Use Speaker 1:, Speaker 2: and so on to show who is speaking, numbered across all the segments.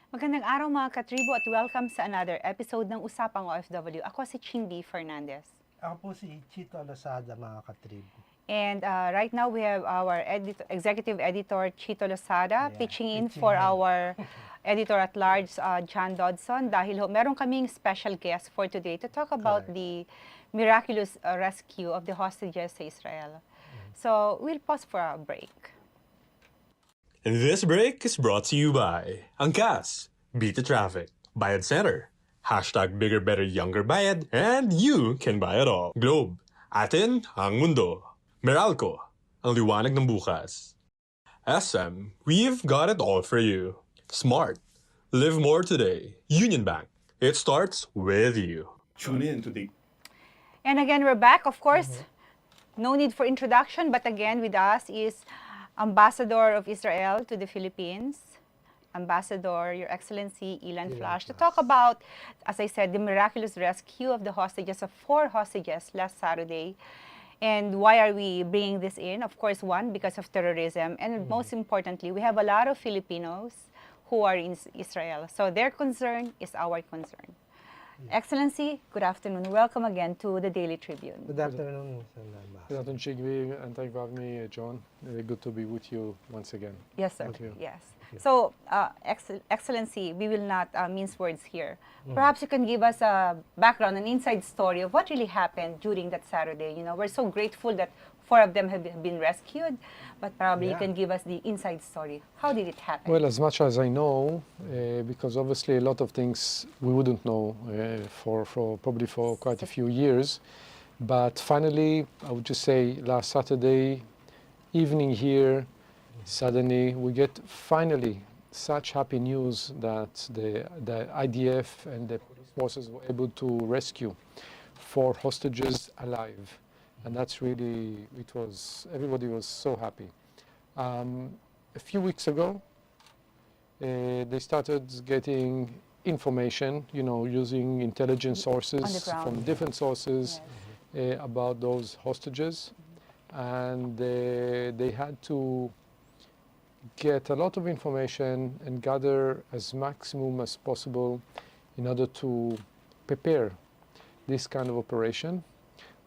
Speaker 1: Magandang araw mga katribo at welcome sa another episode ng Usapang OFW. Ako si Chingbee Fernandez.
Speaker 2: Ako po si Chito Lozada, mga katrib.
Speaker 1: And right now we have our executive editor Chito Lozada pitching in for
Speaker 2: in.
Speaker 1: our editor at large John Dodson dahil meron kaming special guest for today to talk about
Speaker 2: Correct.
Speaker 1: the miraculous rescue of the hostages sa Israel. So we'll pause for a break.
Speaker 3: And this break is brought to you by Angkas, Beat the Traffic, Bayad Center, hashtag Bigger Better Younger Bayad, and you can buy it all. Globe, atin ang mundo. Meralco, ang liwanag ng bukas. SM, we've got it all for you. Smart, live more today. Union Bank, it starts with you. Tune in to the...
Speaker 1: And again, we're back, of course. No need for introduction, but again, with us is Ambassador of Israel to the Philippines, Ambassador, Your Excellency, Ilan Flash, to talk about, as I said, the miraculous rescue of the hostages, of 4 hostages last Saturday. And why are we bringing this in? Of course, one, because of terrorism. And most importantly, we have a lot of Filipinos who are in Israel. So their concern is our concern. Excellency, good afternoon. Welcome again to the Daily Tribune.
Speaker 2: Good afternoon,
Speaker 4: Good afternoon, Chingbee, and thank you for having me, John. Good to be with you once again.
Speaker 1: Yes, sir.
Speaker 4: Thank you.
Speaker 1: Yes. So, Excellency, we will not mince words here. Perhaps you can give us a background, an inside story of what really happened during that Saturday. You know, we're so grateful that 4 of them have been rescued, but probably you can give us the inside story. How did it happen?
Speaker 4: Well, as much as I know, because obviously a lot of things we wouldn't know probably for quite a few years. But finally, I would just say last Saturday evening here, suddenly we get finally such happy news that the IDF and the police forces were able to rescue 4 hostages alive. And that's really, everybody was so happy. A few weeks ago, they started getting information, using intelligence sources from different sources about those hostages. And they had to get a lot of information and gather as maximum as possible in order to prepare this kind of operation,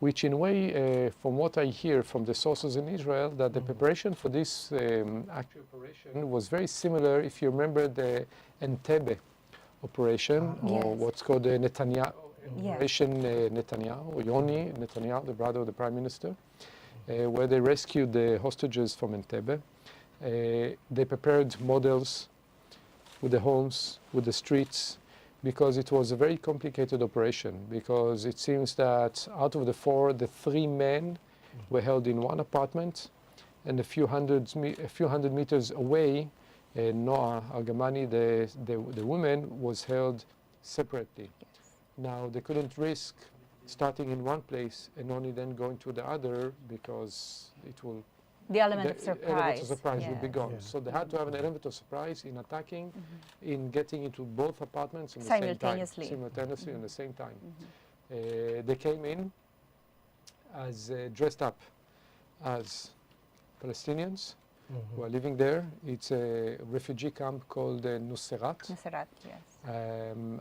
Speaker 4: which in a way, from what I hear from the sources in Israel, that the preparation for this actual operation was very similar, if you remember the Entebbe operation, or what's called the Netanyahu, Operation Netanyahu, or Yoni Netanyahu, the brother of the Prime Minister, where they rescued the hostages from Entebbe. They prepared models with the homes, with the streets, because it was a very complicated operation, because it seems that out of the 4, the 3 men were held in one apartment, and a few hundred meters away, Noah Argamani, the woman, was held separately. Now, they couldn't risk starting in one place and only then going to the other, because it will...
Speaker 1: The element of surprise.
Speaker 4: Element of surprise will be gone. So they had to have an element of surprise in attacking, in getting into both apartments at the same time. Simultaneously, at the same time. They came in as dressed up as Palestinians who are living there. It's a refugee camp called Nuseirat.
Speaker 1: Nuseirat, yes.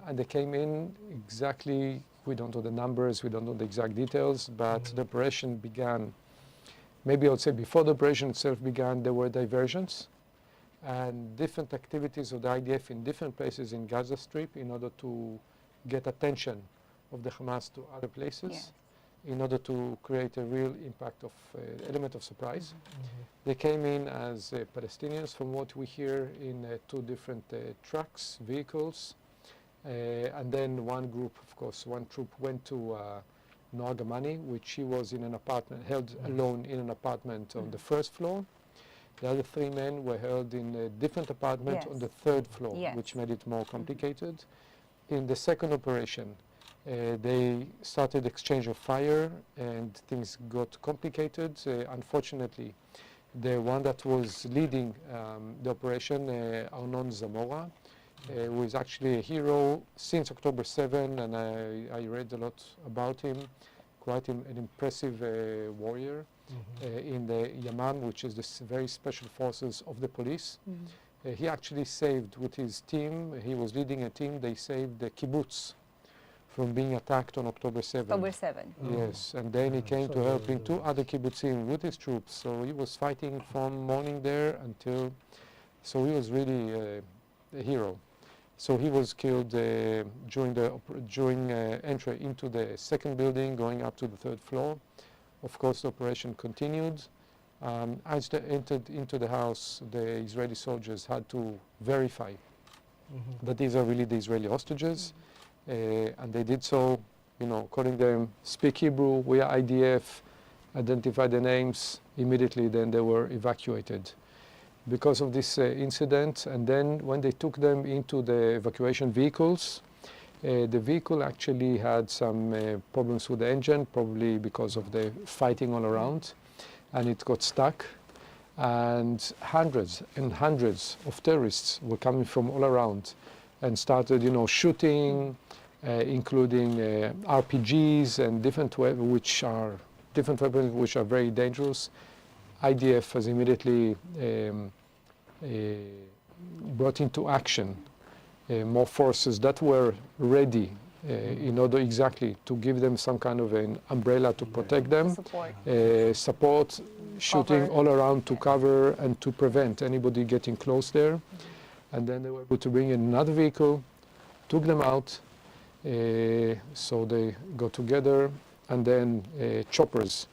Speaker 4: And they came in exactly, we don't know the numbers, we don't know the exact details, but the operation began. Maybe I would say before the operation itself began, there were diversions and different activities of the IDF in different places in Gaza Strip in order to get attention of the Hamas to other places, in order to create a real impact of element of surprise. They came in as Palestinians, from what we hear, in 2 different trucks, vehicles, and then one group, of course, one troop went to Noah Argamani, which she was in an apartment, held alone in an apartment on the 1st floor. The other 3 men were held in a different apartment on the 3rd floor, which made it more complicated. In the second operation, they started exchange of fire and things got complicated. Unfortunately, the one that was leading the operation, Arnon Zamora, who is actually a hero since October 7, and I read a lot about him, quite an impressive warrior in the Yamam, which is the very special forces of the police. He actually saved with his team, he was leading a team, they saved the kibbutz from being attacked on October 7.
Speaker 1: October 7.
Speaker 4: Yes, and then he came
Speaker 2: So
Speaker 4: to help in
Speaker 2: the-
Speaker 4: 2 other kibbutzim with his troops. So he was fighting from morning there until, so he was really a hero. So he was killed during entry into the second building, going up to the 3rd floor. Of course, the operation continued. As they entered into the house, the Israeli soldiers had to verify that these are really the Israeli hostages. And they did so, calling them, speak Hebrew, we are IDF, identify the names, immediately then they were evacuated. Because of this incident, and then when they took them into the evacuation vehicles, the vehicle actually had some problems with the engine, probably because of the fighting all around, and it got stuck. And hundreds and hundreds of terrorists were coming from all around and started, shooting, including RPGs and different weapons which are very dangerous. IDF has immediately brought into action more forces that were ready in order exactly to give them some kind of an umbrella to protect them, support, shooting all around to cover and to prevent anybody getting close there. And then they were able to bring in another vehicle, took them out, so they got together, and then choppers,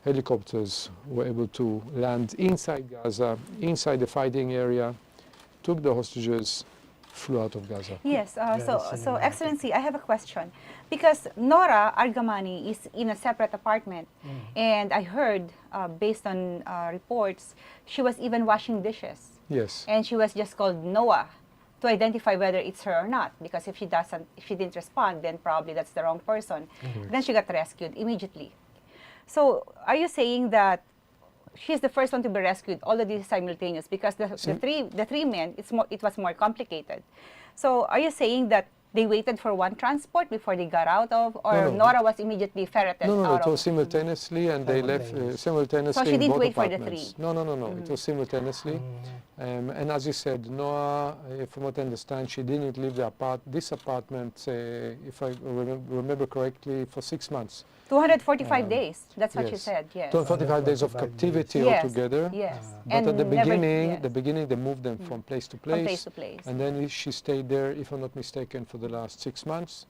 Speaker 4: helicopters were able to land inside Gaza, inside the fighting area, took the hostages, flew out of Gaza.
Speaker 1: Yes, so
Speaker 2: cinematic.
Speaker 1: Excellency, I have a question. Because Nora Argamani is in a separate apartment, and I heard, based on reports, she was even washing dishes.
Speaker 4: Yes.
Speaker 1: And she was just called Noah to identify whether it's her or not. Because if she didn't respond, then probably that's the wrong person. Then she got rescued immediately. So are you saying that she's the first one to be rescued, all of these simultaneous? Because the three men, it was more complicated. So are you saying that they waited for one transport before they got out of, or
Speaker 4: No.
Speaker 1: Nora was immediately ferreted
Speaker 4: No,
Speaker 1: out
Speaker 4: it
Speaker 1: of?
Speaker 4: was simultaneously, and they left simultaneously.
Speaker 1: So she
Speaker 4: in
Speaker 1: didn't
Speaker 4: both
Speaker 1: wait for the
Speaker 4: apartments.
Speaker 1: three?
Speaker 4: No. It was simultaneously. And as you said, Noah, from what I understand, she didn't leave this apartment, if I remember correctly, for 6 months.
Speaker 1: 245 days. That's what she
Speaker 4: yes.
Speaker 1: said. Yes.
Speaker 4: 245 days of
Speaker 2: 245
Speaker 4: captivity
Speaker 1: Yes,
Speaker 4: altogether.
Speaker 1: Yes.
Speaker 4: But at the beginning, they moved them from place to place.
Speaker 1: From place to place.
Speaker 4: And then she stayed there, if I'm not mistaken, for the last 6 months.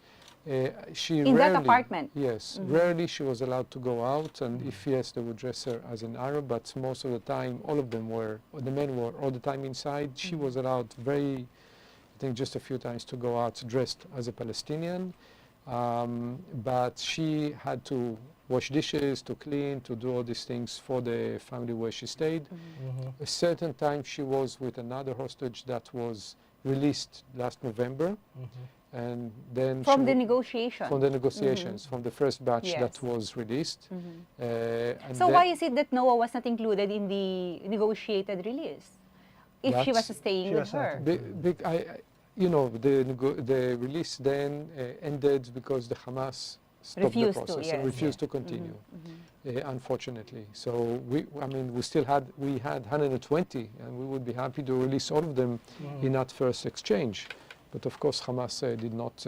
Speaker 4: She
Speaker 1: In
Speaker 4: rarely,
Speaker 1: that apartment?
Speaker 4: Yes. Rarely she was allowed to go out, and if yes, they would dress her as an Arab, but most of the time, all of them were, or the men were all the time inside. She was allowed I think just a few times to go out dressed as a Palestinian. But she had to wash dishes, to clean, to do all these things for the family where she stayed. A certain time she was with another hostage that was released last November. And then
Speaker 1: From the negotiation.
Speaker 4: From the negotiations, from the first batch
Speaker 1: Yes.
Speaker 4: that was released. And
Speaker 1: So
Speaker 4: then-
Speaker 1: why is it that Noah was not included in the negotiated release? If she was
Speaker 4: That's-
Speaker 1: staying
Speaker 2: She
Speaker 1: with
Speaker 2: was not
Speaker 1: her.
Speaker 4: the release then ended because the Hamas stopped
Speaker 1: Refused
Speaker 4: the
Speaker 1: to,
Speaker 4: process
Speaker 1: yes.
Speaker 4: and refused to continue, unfortunately. So we had 120, and we would be happy to release all of them in that first exchange. But of course, Hamas did not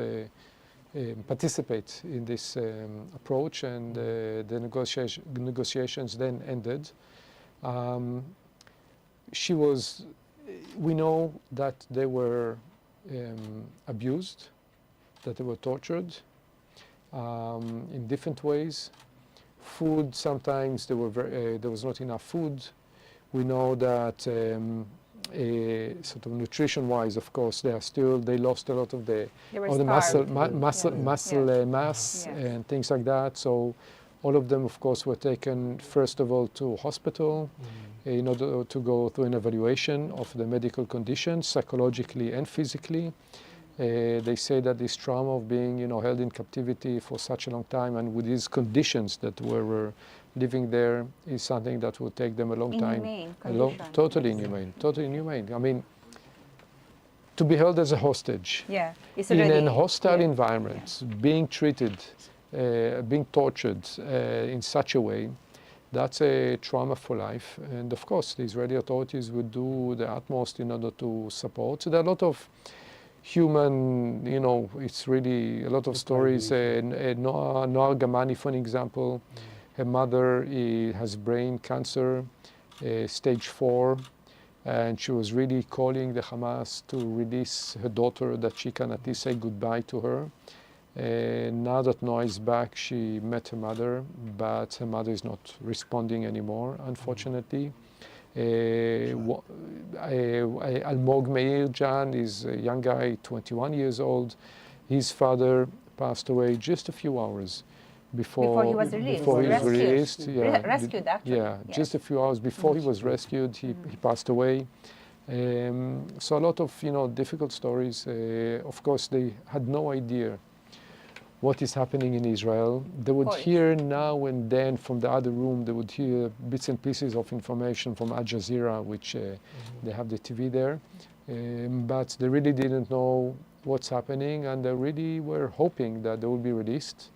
Speaker 4: participate in this approach, and the negotiations then ended. We know that they were abused, that they were tortured in different ways. Food, sometimes there was not enough food. We know that sort of nutrition-wise, of course, they lost a lot of the
Speaker 1: They were
Speaker 4: muscle
Speaker 1: starved.
Speaker 4: mass
Speaker 1: Yes.
Speaker 4: and things like that. So all of them, of course, were taken first of all to hospital in order to go through an evaluation of the medical conditions, psychologically and physically. They say that this trauma of being, held in captivity for such a long time and with these conditions that were living there is something that will take them a long time.
Speaker 1: Inhumane condition.
Speaker 4: Totally inhumane. I mean, to be held as a hostage
Speaker 1: It's
Speaker 4: in
Speaker 1: already,
Speaker 4: a hostile environment, being treated, being tortured in such a way, That's a trauma for life. And of course, the Israeli authorities would do the utmost in order to support. So there are a lot of human, it's really a lot of stories. Noah Gamani, for an example, her mother has brain cancer, stage 4, and she was really calling the Hamas to release her daughter, that she can at least say goodbye to her. Now that Noah is back, she met her mother, but her mother is not responding anymore, unfortunately. Almog Meir Jan is a young guy, 21 years old. His father passed away just a few hours before
Speaker 1: he was released.
Speaker 4: Before he was released,
Speaker 1: Rescued, actually.
Speaker 4: Yeah, yes. Just a few hours before he was rescued, he passed away. So a lot of difficult stories. Of course, they had no idea what is happening in Israel. They would hear now and then from the other room, they would hear bits and pieces of information from Al Jazeera, which they have the TV there. But they really didn't know what's happening, and they really were hoping that they would be released.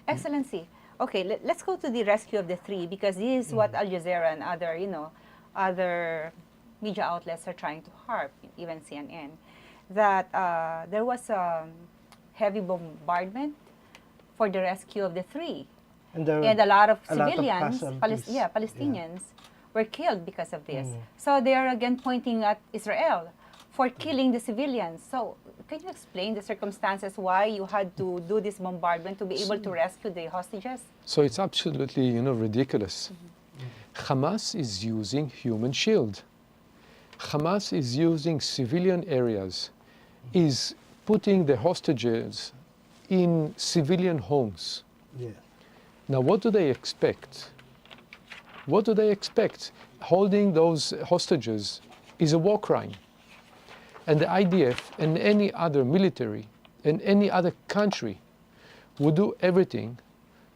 Speaker 1: Excellency, okay, let's go to the rescue of the 3, because this is what Al Jazeera and other, other media outlets are trying to harp, even CNN, that there was heavy bombardment for the rescue of the 3. And a lot of civilians, Palestinians, were killed because of this. So they are again pointing at Israel for killing the civilians. So can you explain the circumstances why you had to do this bombardment to be able to rescue the hostages?
Speaker 4: So it's absolutely, ridiculous. Hamas is using human shield. Hamas is using civilian areas, is putting the hostages in civilian homes.
Speaker 2: Yeah.
Speaker 4: Now, what do they expect? What do they expect? Holding those hostages is a war crime. And the IDF and any other military and any other country would do everything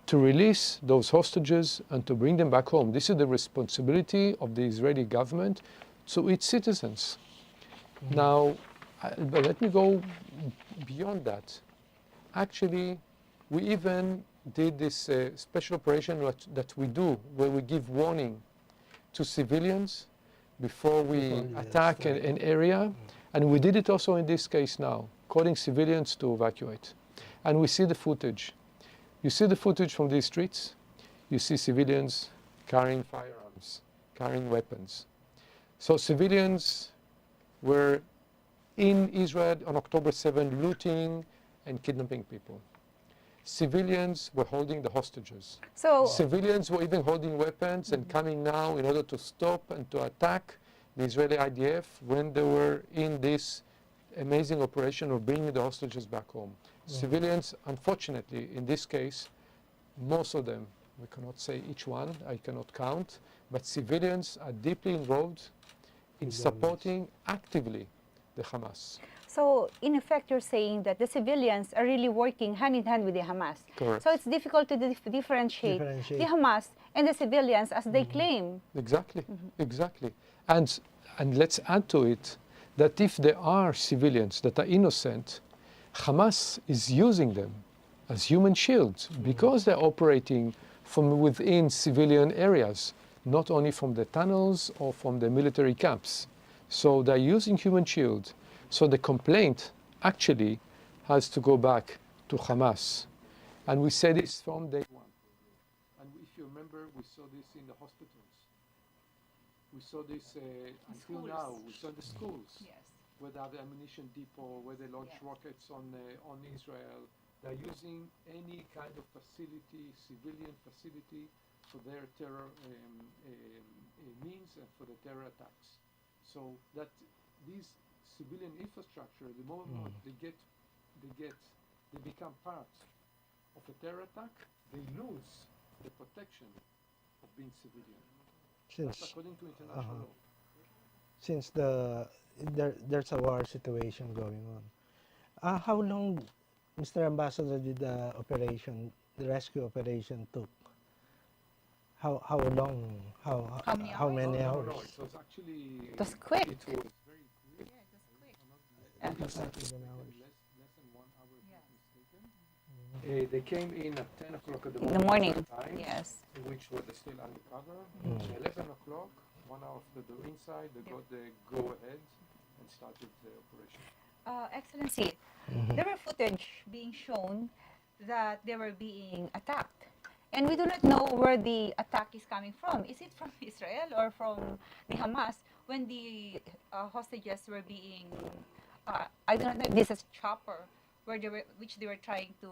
Speaker 4: to release those hostages and to bring them back home. This is the responsibility of the Israeli government to its citizens. Now, but let me go beyond that. Actually, we even did this special operation that we do, where we give warning to civilians before we attack an area. And we did it also in this case now, calling civilians to evacuate. And we see the footage. You see the footage from these streets. You see civilians carrying firearms, carrying weapons. So civilians were in Israel on October 7 looting and kidnapping people. Civilians were holding the hostages.
Speaker 1: So
Speaker 4: civilians were even holding weapons and coming now in order to stop and to attack the Israeli IDF when they were in this amazing operation of bringing the hostages back home. Civilians, unfortunately, in this case, most of them, we cannot say each one, I cannot count, but civilians are deeply involved in supporting actively the Hamas.
Speaker 1: So, in effect, you're saying that the civilians are really working hand in hand with the Hamas.
Speaker 4: Correct.
Speaker 1: So it's difficult to differentiate the Hamas and the civilians as they claim.
Speaker 4: Exactly, exactly. And let's add to it that if there are civilians that are innocent, Hamas is using them as human shields because they're operating from within civilian areas, not only from the tunnels or from the military camps. So they're using human shield. So the complaint actually has to go back to Hamas. And we said this from day one. And if you remember, we saw this in the hospitals. We saw this until now. We saw the schools, where they have the ammunition depot, where they launch rockets on Israel. They're using any kind of facility, civilian facility, for their terror means and for the terror attacks. So that these civilian infrastructure, the moment they become part of a terror attack, they lose the protection of being civilian. That's according to international law.
Speaker 2: Since there's a war situation going on, how long, Mr. Ambassador, did the rescue operation took? How long? How many hours?
Speaker 4: No, it was actually.
Speaker 1: It was quick.
Speaker 4: It was very quick.
Speaker 1: Yeah, it was quick.
Speaker 4: Less than 1 hour, if I'm not mistaken. They came in at 10 o'clock in
Speaker 1: In the morning.
Speaker 4: time,
Speaker 1: Yes.
Speaker 4: which were still undercover. 11 o'clock, 1 hour after they were inside, they got the go-ahead and started the operation.
Speaker 1: Excellency, there were footage being shown that they were being attacked. And we do not know where the attack is coming from. Is it from Israel or from the Hamas when the hostages were being, I don't know if this is chopper, which they were trying to.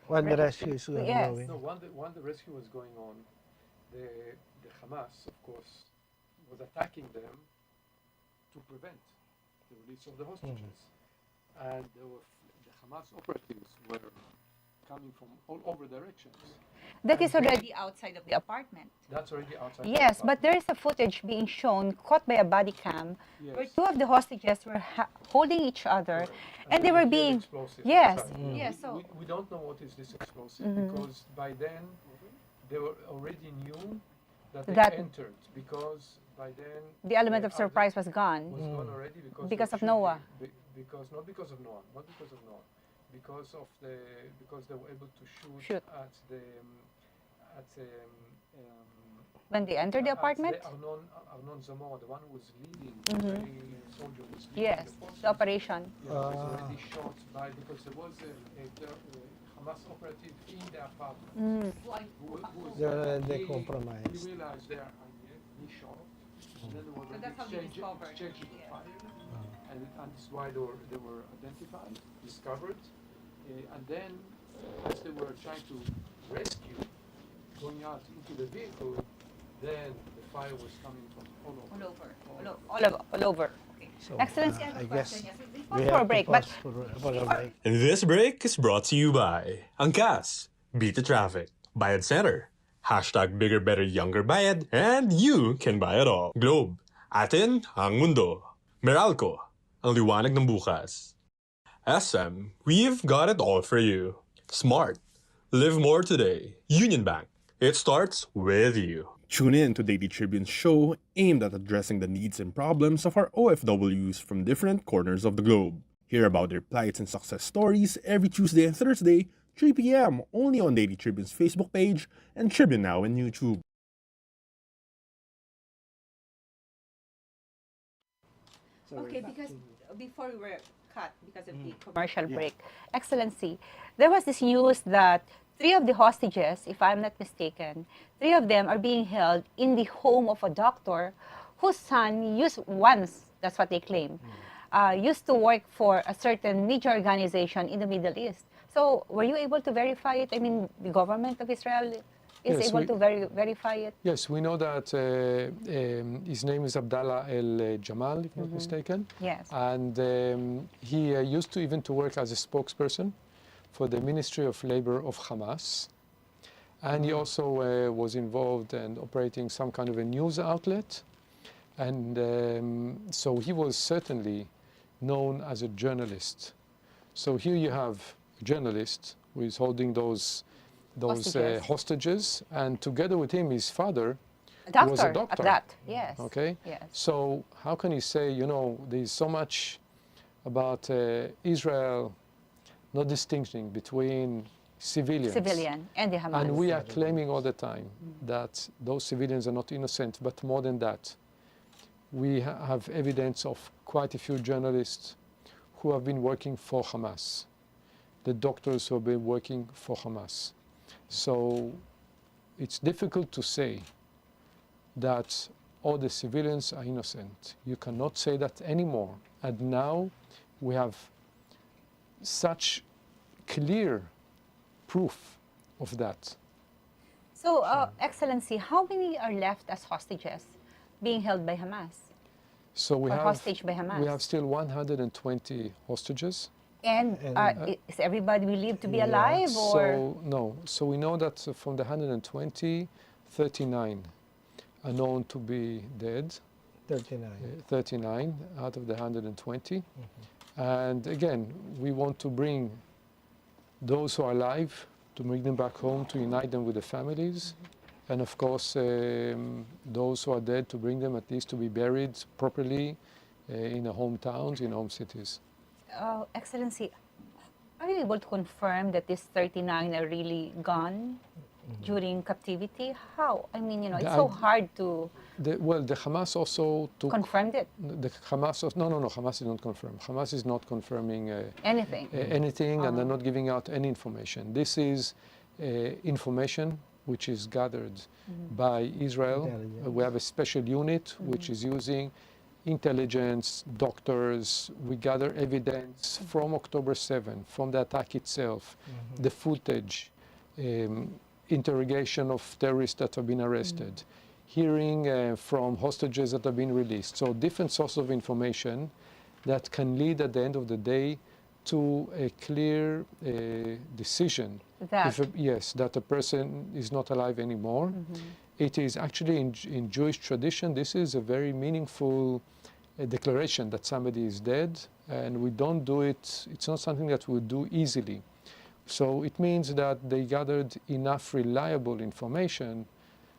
Speaker 2: When the
Speaker 1: rescue.
Speaker 2: rescue is
Speaker 1: Yes.
Speaker 2: going.
Speaker 4: No, when the rescue was going on, the Hamas, of course, was attacking them to prevent the release of the hostages. And the Hamas operatives were coming from all over directions.
Speaker 1: That is already outside of the apartment.
Speaker 4: That's already outside.
Speaker 1: Yes,
Speaker 4: the
Speaker 1: but there is a footage being shown, caught by a body cam,
Speaker 4: Yes.
Speaker 1: where two of the hostages were holding each other,
Speaker 4: Correct.
Speaker 1: and they were
Speaker 4: hear the
Speaker 1: being.
Speaker 4: explosives
Speaker 1: Yes,
Speaker 4: outside.
Speaker 1: yes. So
Speaker 4: We don't know what is this explosive because by then they were already knew that they
Speaker 1: That-
Speaker 4: entered because by then
Speaker 1: the element of
Speaker 4: other-
Speaker 1: surprise was
Speaker 4: was
Speaker 1: gone.
Speaker 4: gone already because
Speaker 1: Because
Speaker 4: they
Speaker 1: of
Speaker 4: were
Speaker 1: Noah.
Speaker 4: shooting. Because not because of Noah, because they were able to shoot. At the
Speaker 1: When they entered the apartment.
Speaker 4: At Arnon Zamora, the one who was leading, the soldier who was leading
Speaker 1: Yes,
Speaker 4: the forces.
Speaker 1: the operation.
Speaker 4: Yeah, was already shot by because there was a Hamas operative in the apartment who was
Speaker 2: They
Speaker 4: he
Speaker 2: compromised.
Speaker 4: realized they are he shot. And then there was an
Speaker 1: that's how they
Speaker 4: exchange
Speaker 1: discovered.
Speaker 4: of fire, and this is why they were identified, discovered, and then as they were trying to rescue, going out into the vehicle, then the fire was coming from all over.
Speaker 1: Okay.
Speaker 2: So,
Speaker 1: Excellency, I have a
Speaker 2: I
Speaker 1: question.
Speaker 2: guess
Speaker 1: Yes, we
Speaker 2: we
Speaker 1: pause
Speaker 2: have
Speaker 1: for a
Speaker 2: to
Speaker 1: break,
Speaker 2: pause
Speaker 1: but
Speaker 2: for a break.
Speaker 3: And this break is brought to you by Angkas, Beat the Traffic, Bayad Center, Hashtag Bigger Better Younger Bayad, and you can buy it all. Globe, atin ang mundo. Meralco, ang liwanag ng bukas. SM, we've got it all for you. Smart, live more today. Union Bank, it starts with you. Tune in to Daily Tribune's show aimed at addressing the needs and problems of our OFWs from different corners of the globe. Hear about their plights and success stories every Tuesday and Thursday, 3 p.m. only on Daily Tribune's Facebook page and Tribune Now on YouTube.
Speaker 1: okay, because before we were cut because of the commercial break, Excellency, there was this news that 3 of the hostages, if I'm not mistaken, 3 of them are being held in the home of a doctor whose son used once, that's what they claim, used to work for a certain media organization in the Middle East. So were you able to verify it? I mean, the government of Israel is
Speaker 4: Yes,
Speaker 1: able
Speaker 4: we-
Speaker 1: to verify it?
Speaker 4: Yes, we know that his name is Abdallah El Jamal, if not mistaken.
Speaker 1: Yes.
Speaker 4: And he used to even to work as a spokesperson for the Ministry of Labor of Hamas. And he also was involved in operating some kind of a news outlet. And so he was certainly known as a journalist. So here you have a journalist who is holding those
Speaker 1: Hostages.
Speaker 4: hostages, and together with him, his father
Speaker 1: A
Speaker 4: was a
Speaker 1: doctor,
Speaker 4: doctor.
Speaker 1: at that, yes.
Speaker 4: Okay?
Speaker 1: Yes.
Speaker 4: So how can you say, there's so much about Israel not distinguishing between civilians.
Speaker 1: Civilian and the Hamas.
Speaker 4: And we are claiming all the time that those civilians are not innocent, but more than that, we have evidence of quite a few journalists who have been working for Hamas, the doctors who have been working for Hamas. So it's difficult to say that all the civilians are innocent. You cannot say that anymore. And now we have such clear proof of that.
Speaker 1: So, Excellency, how many are left as hostages being held by Hamas?
Speaker 4: So we
Speaker 1: Or
Speaker 4: have
Speaker 1: hostage by Hamas?
Speaker 4: we have still 120 hostages.
Speaker 1: And is everybody believed to be alive, or?
Speaker 4: So no. So we know that from the 120, 39 are known to be dead.
Speaker 2: 39.
Speaker 4: 39 out of the 120. And again, we want to bring those who are alive, to bring them back home, to unite them with the families. And of course, those who are dead, to bring them at least to be buried properly in their hometowns, in home cities.
Speaker 1: Excellency, Are you able to confirm that these 39 are really gone during captivity? How? I mean, it's so hard to
Speaker 4: The Hamas also took...
Speaker 1: confirm it.
Speaker 4: The Hamas... No, Hamas is not confirmed. Hamas is not confirming
Speaker 1: Anything.
Speaker 4: anything, and they're not giving out any information. This is information which is gathered by Israel. We have a special unit which is using intelligence, doctors. We gather evidence from October 7, from the attack itself, the footage, interrogation of terrorists that have been arrested, hearing from hostages that have been released. So different sources of information that can lead at the end of the day to a clear decision.
Speaker 1: That.
Speaker 4: Yes, that a person is not alive anymore. It is actually in Jewish tradition, this is a very meaningful declaration that somebody is dead, and we don't do it, it's not something that we do easily. So it means that they gathered enough reliable information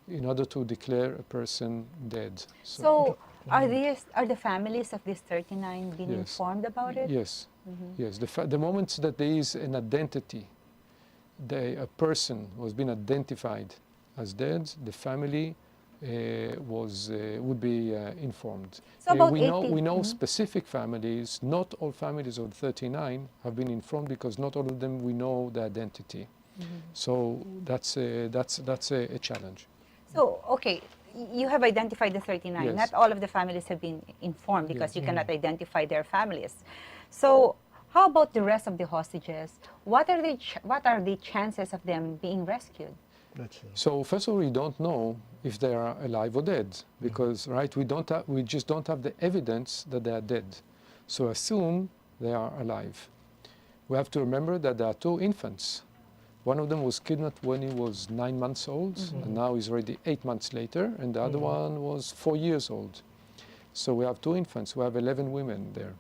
Speaker 4: in order to declare a person dead.
Speaker 1: So are the families of these 39 being
Speaker 4: Yes.
Speaker 1: informed about it?
Speaker 4: Yes, yes. The moment that there is an identity, a person who has been identified as dead, the family would be informed.
Speaker 1: So about
Speaker 4: we
Speaker 1: 80
Speaker 4: know specific families. Not all families of 39 have been informed because not all of them we know the identity. So that's a challenge.
Speaker 1: So, okay, you have identified the 39.
Speaker 4: Yes.
Speaker 1: Not all of the families have been informed because you cannot identify their families. So, how about the rest of the hostages? What are the chances of them being rescued?
Speaker 4: So first of all, we don't know if they are alive or dead because we just don't have the evidence that they are dead. So assume they are alive. We have to remember that there are two infants. One of them was kidnapped when he was 9 months old, and now he's already 8 months later, and the other one was 4 years old. So we have two infants. We have 11 women there.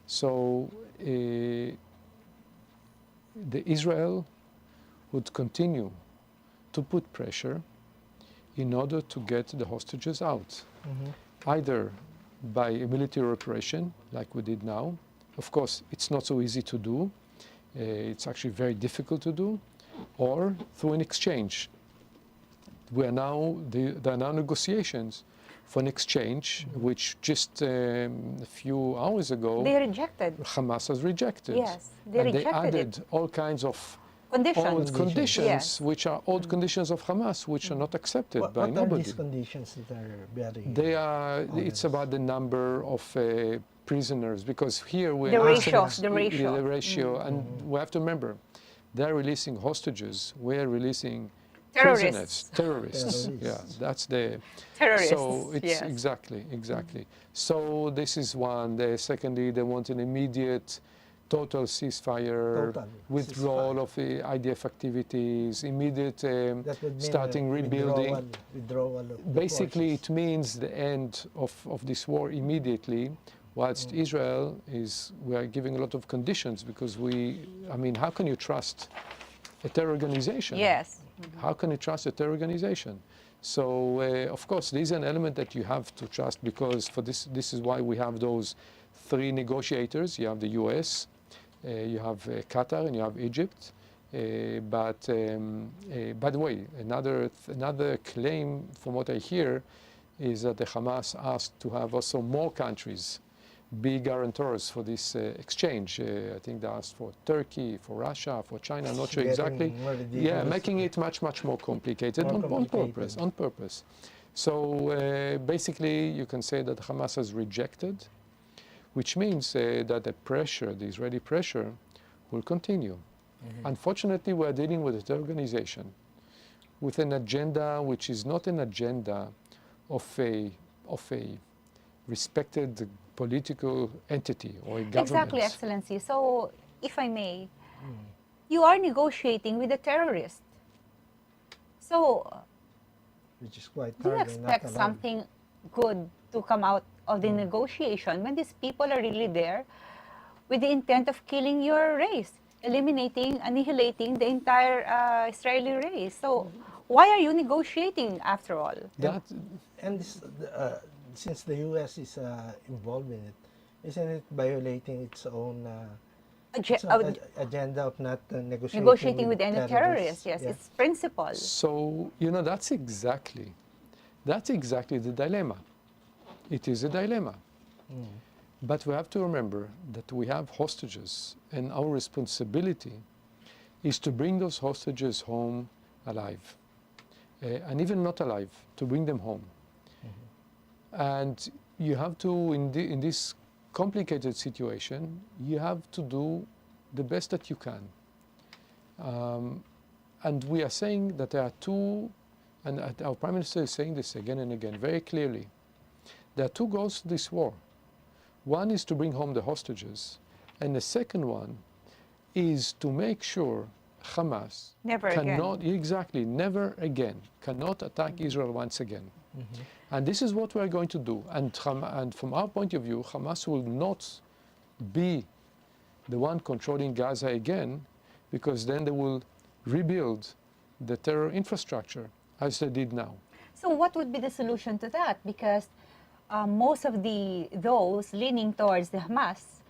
Speaker 4: So the Israel would continue to put pressure in order to get the hostages out, either by a military operation like we did now. Of course, it's not so easy to do. It's actually very difficult to do, or through an exchange. There are now negotiations for an exchange, which just a few hours ago,
Speaker 1: They rejected.
Speaker 4: Hamas has rejected.
Speaker 1: Yes, they
Speaker 4: And
Speaker 1: rejected
Speaker 4: they added all kinds of
Speaker 1: Conditions.
Speaker 4: old conditions,
Speaker 1: Yes.
Speaker 4: which are old conditions of Hamas, which are not accepted by
Speaker 2: What are
Speaker 4: nobody.
Speaker 2: these conditions that are very...
Speaker 4: They are. It's about the number of prisoners, because here we're
Speaker 1: The ratio,
Speaker 4: asking-
Speaker 1: the ratio.
Speaker 4: the ratio, and we have to remember, they're releasing hostages. We're releasing
Speaker 1: Terrorists.
Speaker 4: Terrorists. Yeah, that's the.
Speaker 1: Terrorists.
Speaker 4: So it's
Speaker 1: yes.
Speaker 4: exactly. So this is one. Secondly, they want an immediate, total ceasefire,
Speaker 2: Total
Speaker 4: withdrawal
Speaker 2: ceasefire.
Speaker 4: of the IDF activities, immediate
Speaker 2: That would mean
Speaker 4: starting rebuilding.
Speaker 2: withdrawal of the
Speaker 4: Basically,
Speaker 2: forces.
Speaker 4: it means the end of this war immediately, whilst Israel we are giving a lot of conditions because how can you trust a terror organization?
Speaker 1: Yes.
Speaker 4: How can you trust a terror organization? So, of course, this is an element that you have to trust because this is why we have those three negotiators. You have the US, you have Qatar, and you have Egypt. But by the way, another claim from what I hear is that the Hamas asked to have also more countries be guarantors for this exchange. I think they asked for Turkey, for Russia, for China. I'm not sure
Speaker 2: Getting
Speaker 4: exactly.
Speaker 2: more ridiculous.
Speaker 4: Yeah, making it much more complicated,
Speaker 2: More
Speaker 4: on
Speaker 2: complicated.
Speaker 4: purpose. On purpose. So basically, you can say that Hamas has rejected, which means that the Israeli pressure, will continue. Unfortunately, we are dealing with an organization with an agenda which is not an agenda of a respected political entity or a government.
Speaker 1: Exactly, Excellency. So, if I may, you are negotiating with a terrorist. So,
Speaker 2: Which is quite
Speaker 1: do you
Speaker 2: hard and not
Speaker 1: expect
Speaker 2: allowed.
Speaker 1: something good to come out of the negotiation when these people are really there with the intent of killing your race, annihilating the entire Israeli race? So, why are you negotiating after all?
Speaker 2: And this, since the U.S. is involved in it, isn't it violating its own It's agenda of not
Speaker 1: negotiating with any terrorists. Yes,
Speaker 2: Yeah.
Speaker 1: it's principle.
Speaker 4: So, that's exactly the dilemma. It is a dilemma. But we have to remember that we have hostages, and our responsibility is to bring those hostages home alive, and even not alive, to bring them home. And you have to, in this complicated situation, you have to do the best that you can. And we are saying that there are two, and our Prime Minister is saying this again and again very clearly. There are two goals to this war. One is to bring home the hostages, and the second one is to make sure Hamas
Speaker 1: Never
Speaker 4: cannot,
Speaker 1: again.
Speaker 4: exactly, never again, cannot attack Israel once again. And this is what we are going to do. And from our point of view, Hamas will not be the one controlling Gaza again, because then they will rebuild the terror infrastructure as they did now.
Speaker 1: So what would be the solution to that? Because most of those leaning towards the Hamas,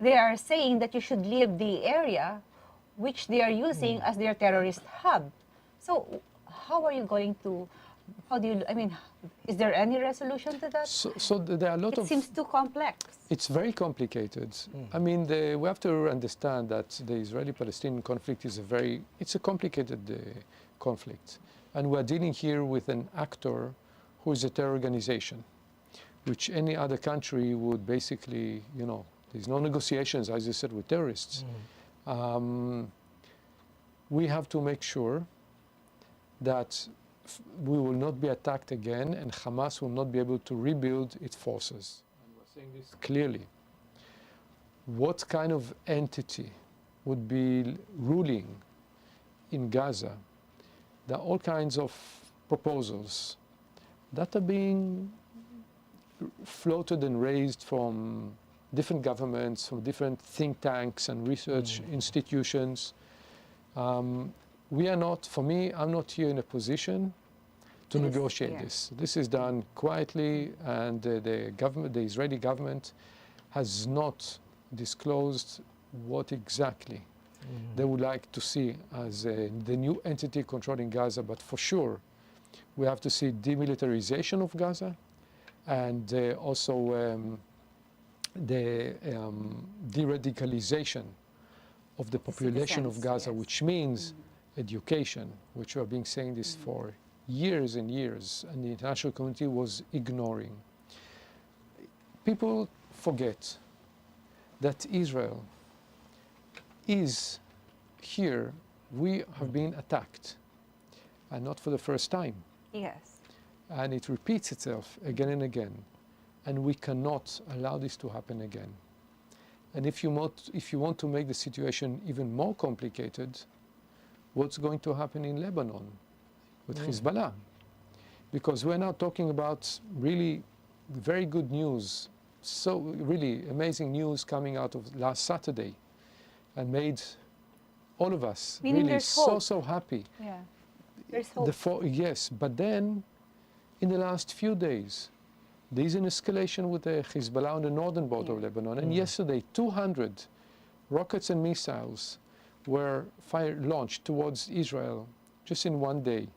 Speaker 1: they are saying that you should leave the area which they are using as their terrorist hub. So how are you going to, is there any resolution to that?
Speaker 4: So there are a lot
Speaker 1: It seems too complex.
Speaker 4: It's very complicated. We have to understand that the Israeli-Palestinian conflict is it's a complicated conflict. And we're dealing here with an actor who is a terror organization, which any other country would basically, there's no negotiations, as you said, with terrorists. We have to make sure that we will not be attacked again, and Hamas will not be able to rebuild its forces. And we're saying this clearly. What kind of entity would be ruling in Gaza? There are all kinds of proposals that are being floated and raised from different governments, from different think tanks and research institutions. We are not, for me, I'm not here in a position to negotiate this. This is done quietly, and the Israeli government has not disclosed what exactly they would like to see as the new entity controlling Gaza. But for sure, we have to see demilitarization of Gaza, and also the de-radicalization of the population of Gaza, which means education, which we have been saying this for years and years, and the international community was ignoring. People forget that Israel is here. We have been attacked, and not for the first time.
Speaker 1: Yes.
Speaker 4: And it repeats itself again and again, and we cannot allow this to happen again. And if you want to make the situation even more complicated, what's going to happen in Lebanon with Hezbollah? Because we're now talking about really very good news, so really amazing news coming out of last Saturday, and made all of us
Speaker 1: Meaning
Speaker 4: really
Speaker 1: there's hope.
Speaker 4: so happy.
Speaker 1: Yeah. There's hope.
Speaker 4: Yes, but then in the last few days, there's an escalation with the Hezbollah on the northern border of Lebanon. And yesterday, 200 rockets and missiles were launched towards Israel just in one day.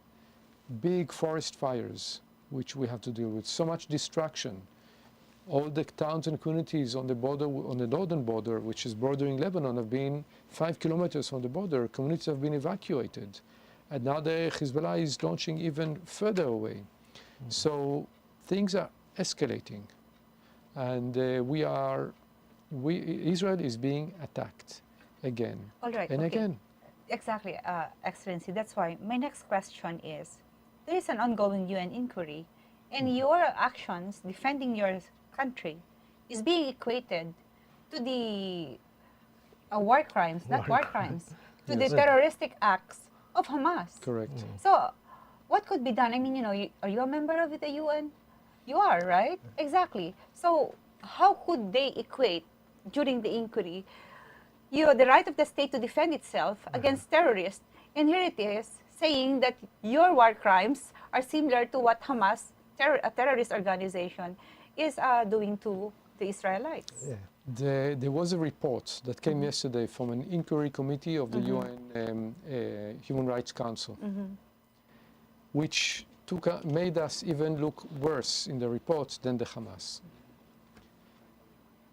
Speaker 4: Big forest fires, which we have to deal with. So much destruction. All the towns and communities on the border, on the northern border, which is bordering Lebanon, have been 5 kilometers from the border. Communities have been evacuated. And now the Hezbollah is launching even further away. So things are escalating. And Israel is being attacked again.
Speaker 1: All right.
Speaker 4: And
Speaker 1: okay.
Speaker 4: again.
Speaker 1: Exactly, Excellency. That's why my next question is, there is an ongoing UN inquiry, and your actions defending your country is being equated to the war crimes, not war crimes, to the terroristic acts of Hamas.
Speaker 4: Correct.
Speaker 1: So, what could be done? I mean, are you a member of the UN? You are, right? Exactly. So, how could they equate during the inquiry the right of the state to defend itself against terrorists? And here it is saying that your war crimes are similar to what Hamas, a terrorist organization, is doing to the Israelites.
Speaker 2: Yeah.
Speaker 4: There was a report that came yesterday from an inquiry committee of the UN Human Rights Council, which made us even look worse in the report than the Hamas.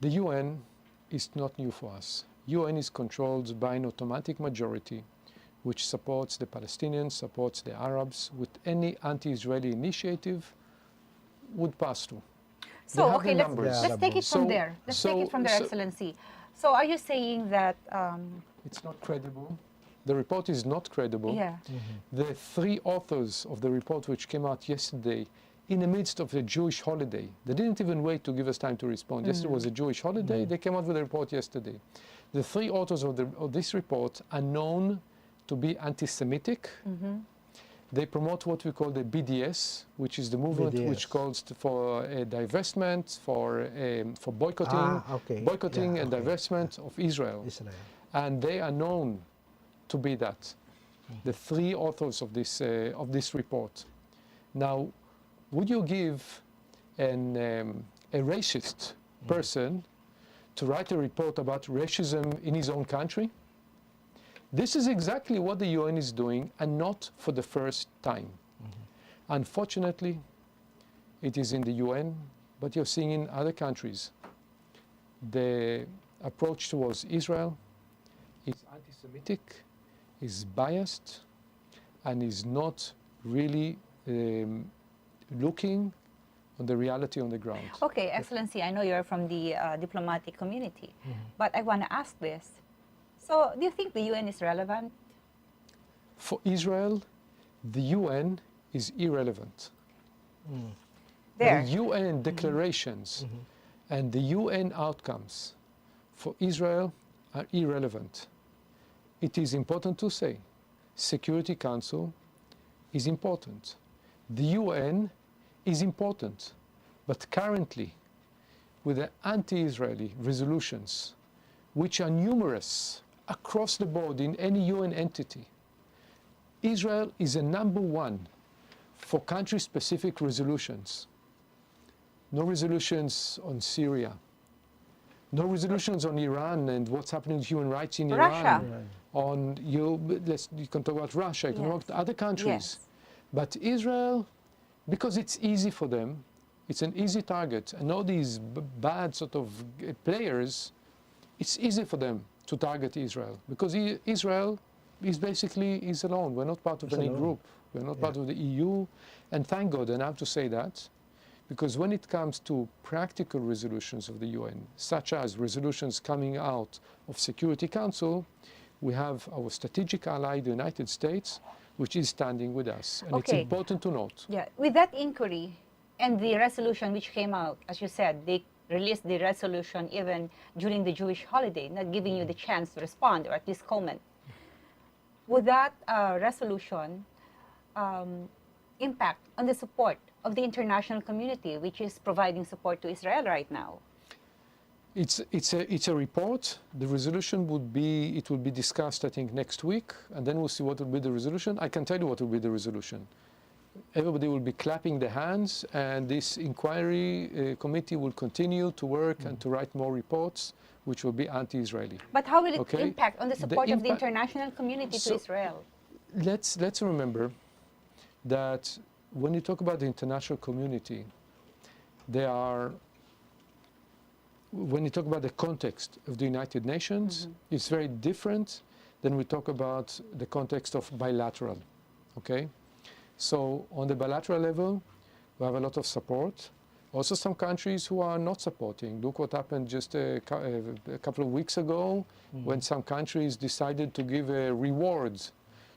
Speaker 4: The UN is not new for us. UN is controlled by an automatic majority which supports the Palestinians, supports the Arabs, with any anti-Israeli initiative would pass through.
Speaker 1: So,
Speaker 4: have
Speaker 1: okay,
Speaker 4: the
Speaker 1: let's,
Speaker 4: numbers.
Speaker 1: let's take it from
Speaker 4: So-
Speaker 1: there. Let's
Speaker 4: so-
Speaker 1: take it from there,
Speaker 4: so-
Speaker 1: Excellency. So are you saying that,
Speaker 4: It's not credible. The report is not credible.
Speaker 1: yeah,
Speaker 4: The three authors of the report, which came out yesterday, in the midst of a Jewish holiday, they didn't even wait to give us time to respond. Yesterday was a Jewish holiday. They came out with a report yesterday. The three authors of this report are known to be anti-Semitic. They promote what we call the BDS, which is the movement
Speaker 2: BDS.
Speaker 4: which calls for divestment, for boycotting, boycotting and divestment of Israel.
Speaker 2: Israel.
Speaker 4: And they are known to be that, the three authors of this report. Now, would you give a racist person to write a report about racism in his own country? This is exactly what the UN is doing, and not for the first time. Unfortunately, it is in the UN, but you're seeing in other countries. The approach towards Israel is anti-Semitic, is biased, and is not really looking on the reality on the ground.
Speaker 1: okay, Excellency, I know you're from the diplomatic community, but I want to ask this. So do you think the UN is relevant?
Speaker 4: For Israel, the UN is irrelevant.
Speaker 1: There.
Speaker 4: The UN declarations and the UN outcomes for Israel are irrelevant. It is important to say, Security Council is important. The UN is important, but currently, with the anti-Israeli resolutions, which are numerous across the board in any UN entity, Israel is a number one for country-specific resolutions. No resolutions on Syria. No resolutions on Iran and what's happening with human rights in
Speaker 1: Russia.
Speaker 4: Iran. On you can talk about Russia, you can talk about other countries.
Speaker 1: Yes.
Speaker 4: But Israel, because it's easy for them, it's an easy target, and all these bad sort of players, it's easy for them to target Israel, because Israel is basically alone. We're not part of any group. We're not part of the EU, and thank God, and I have to say that, because when it comes to practical resolutions of the UN, such as resolutions coming out of Security Council, we have our strategic ally, the United States, which is standing with us. And it's
Speaker 1: Okay.
Speaker 4: important to note.
Speaker 1: Yeah, with that inquiry and the resolution which came out, as you said, they released the resolution even during the Jewish holiday, not giving you the chance to respond or at least comment. Would that resolution impact on the support of the international community, which is providing support to Israel right now?
Speaker 4: It's a report. The resolution will be discussed, I think, next week, and then we'll see what will be the resolution. I can tell you what will be the resolution. Everybody will be clapping their hands, and this inquiry committee will continue to work and to write more reports, which will be anti-Israeli.
Speaker 1: But how will it
Speaker 4: Okay.
Speaker 1: impact on the support of the
Speaker 4: impact-
Speaker 1: international community to
Speaker 4: So-
Speaker 1: Israel?
Speaker 4: Let's remember that when you talk about the international community, when you talk about the context of the United Nations, it's very different than we talk about the context of bilateral, okay? So on the bilateral level, we have a lot of support. Also some countries who are not supporting. Look what happened just a couple of weeks ago when some countries decided to give rewards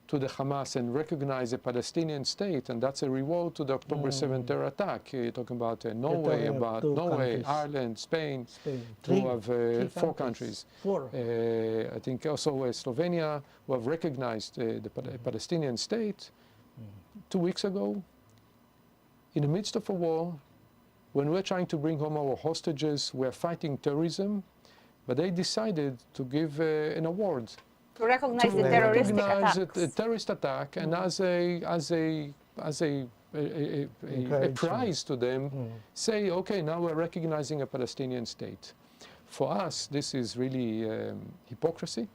Speaker 4: to the Hamas and recognize a Palestinian state, and that's a reward to the October 7th terror attack. You're talking about Norway,
Speaker 2: talking about two countries.
Speaker 4: Ireland, Spain,
Speaker 2: Spain.
Speaker 4: who have
Speaker 2: Three
Speaker 4: four countries.
Speaker 2: Four.
Speaker 4: I think also Slovenia, who have recognized the Palestinian state 2 weeks ago. In the midst of a war, when we're trying to bring home our hostages, we're fighting terrorism, but they decided to give an award
Speaker 1: To recognize the
Speaker 2: To
Speaker 1: terroristic
Speaker 4: recognize
Speaker 1: attacks.
Speaker 4: a terrorist attack, and as a prize to them, say, okay, now we're recognizing a Palestinian state. for us, this is really hypocrisy,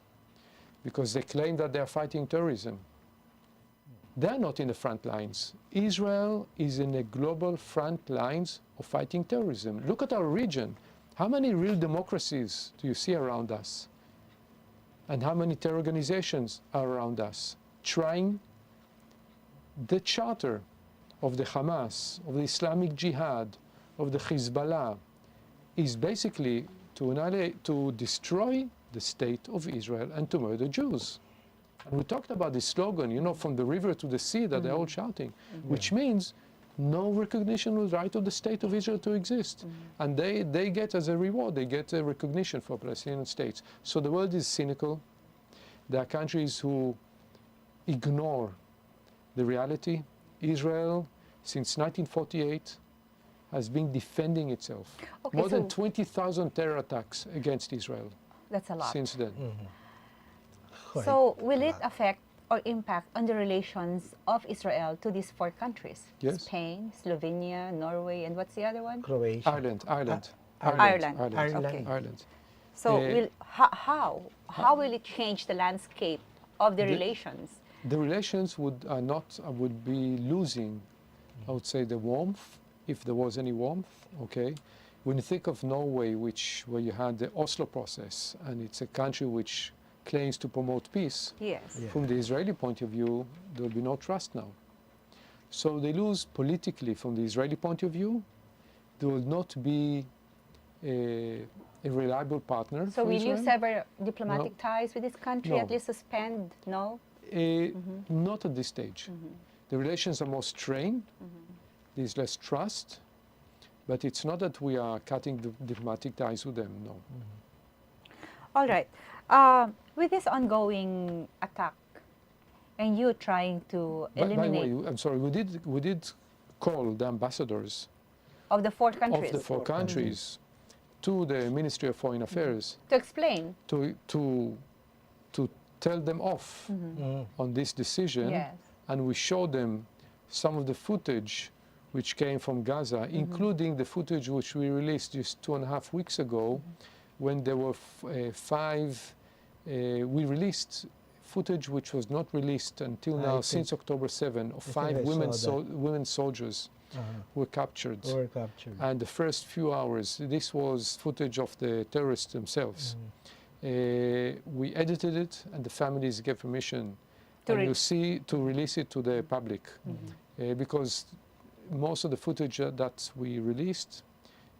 Speaker 4: because they claim that they are fighting terrorism. They are not in the front lines. Israel is in the global front lines of fighting terrorism. Look at our region. How many real democracies do you see around us? And how many terror organizations are around us trying? The charter of the Hamas, of the Islamic Jihad, of the Hezbollah is basically to annihilate, to destroy the state of Israel and to murder Jews. And we talked about this slogan, you know, from the river to the sea, that they're all shouting, which means no recognition of the right of the state of Israel to exist. And they get as a reward, they get a recognition for Palestinian states. So the world is cynical. There are countries who ignore the reality. Israel, since 1948, has been defending itself.
Speaker 1: Okay,
Speaker 4: More than
Speaker 1: so
Speaker 4: 20,000 terror attacks against Israel
Speaker 1: that's a lot.
Speaker 4: since then.
Speaker 2: Quite
Speaker 1: So
Speaker 2: a
Speaker 1: will it
Speaker 2: lot.
Speaker 1: affect or impact on the relations of Israel to these 4 countries?
Speaker 4: Yes.
Speaker 1: Spain, Slovenia, Norway, and what's the other one?
Speaker 2: Croatia.
Speaker 4: Ireland.
Speaker 1: Ireland.
Speaker 2: Ireland.
Speaker 1: Okay.
Speaker 4: Ireland.
Speaker 1: So
Speaker 4: Uh,
Speaker 1: how will it change the landscape of the
Speaker 4: The-
Speaker 1: relations?
Speaker 4: The relations would be losing, I would say, the warmth, if there was any warmth. Okay, when you think of Norway, where you had the Oslo process, and it's a country which claims to promote peace.
Speaker 1: Yes.
Speaker 2: Yeah.
Speaker 4: From the Israeli point of view, there will be no trust now. So they lose politically from the Israeli point of view. There will not be a reliable partner.
Speaker 1: So
Speaker 4: for
Speaker 1: will you
Speaker 4: Israel.
Speaker 1: sever diplomatic ties with this country?
Speaker 4: No.
Speaker 1: At least suspend? No.
Speaker 4: Not at this stage. The relations are more strained. There's less trust. But it's not that we are cutting the diplomatic ties with them, no.
Speaker 1: All right. With this ongoing attack, and you trying to
Speaker 4: By the
Speaker 1: eliminate
Speaker 4: way, I'm sorry, we did call the ambassadors
Speaker 1: of the 4 countries
Speaker 4: of the 4 countries to the Ministry of Foreign Affairs
Speaker 1: to explain?
Speaker 4: to tell them off on this decision.
Speaker 1: Yes.
Speaker 4: And we showed them some of the footage which came from Gaza, including the footage which we released just 2.5 weeks ago, when there were 5, we released footage which was not released until
Speaker 2: I
Speaker 4: now,
Speaker 2: think-
Speaker 4: since October 7, of
Speaker 2: think
Speaker 4: 5
Speaker 2: I
Speaker 4: women,
Speaker 2: saw that.
Speaker 4: women soldiers who were captured.
Speaker 2: Were captured.
Speaker 4: And the first few hours, this was footage of the terrorists themselves. We edited it, and the families gave permission
Speaker 1: To
Speaker 4: and
Speaker 1: re-
Speaker 4: you see, to release it to the public. Because most of the footage that we released,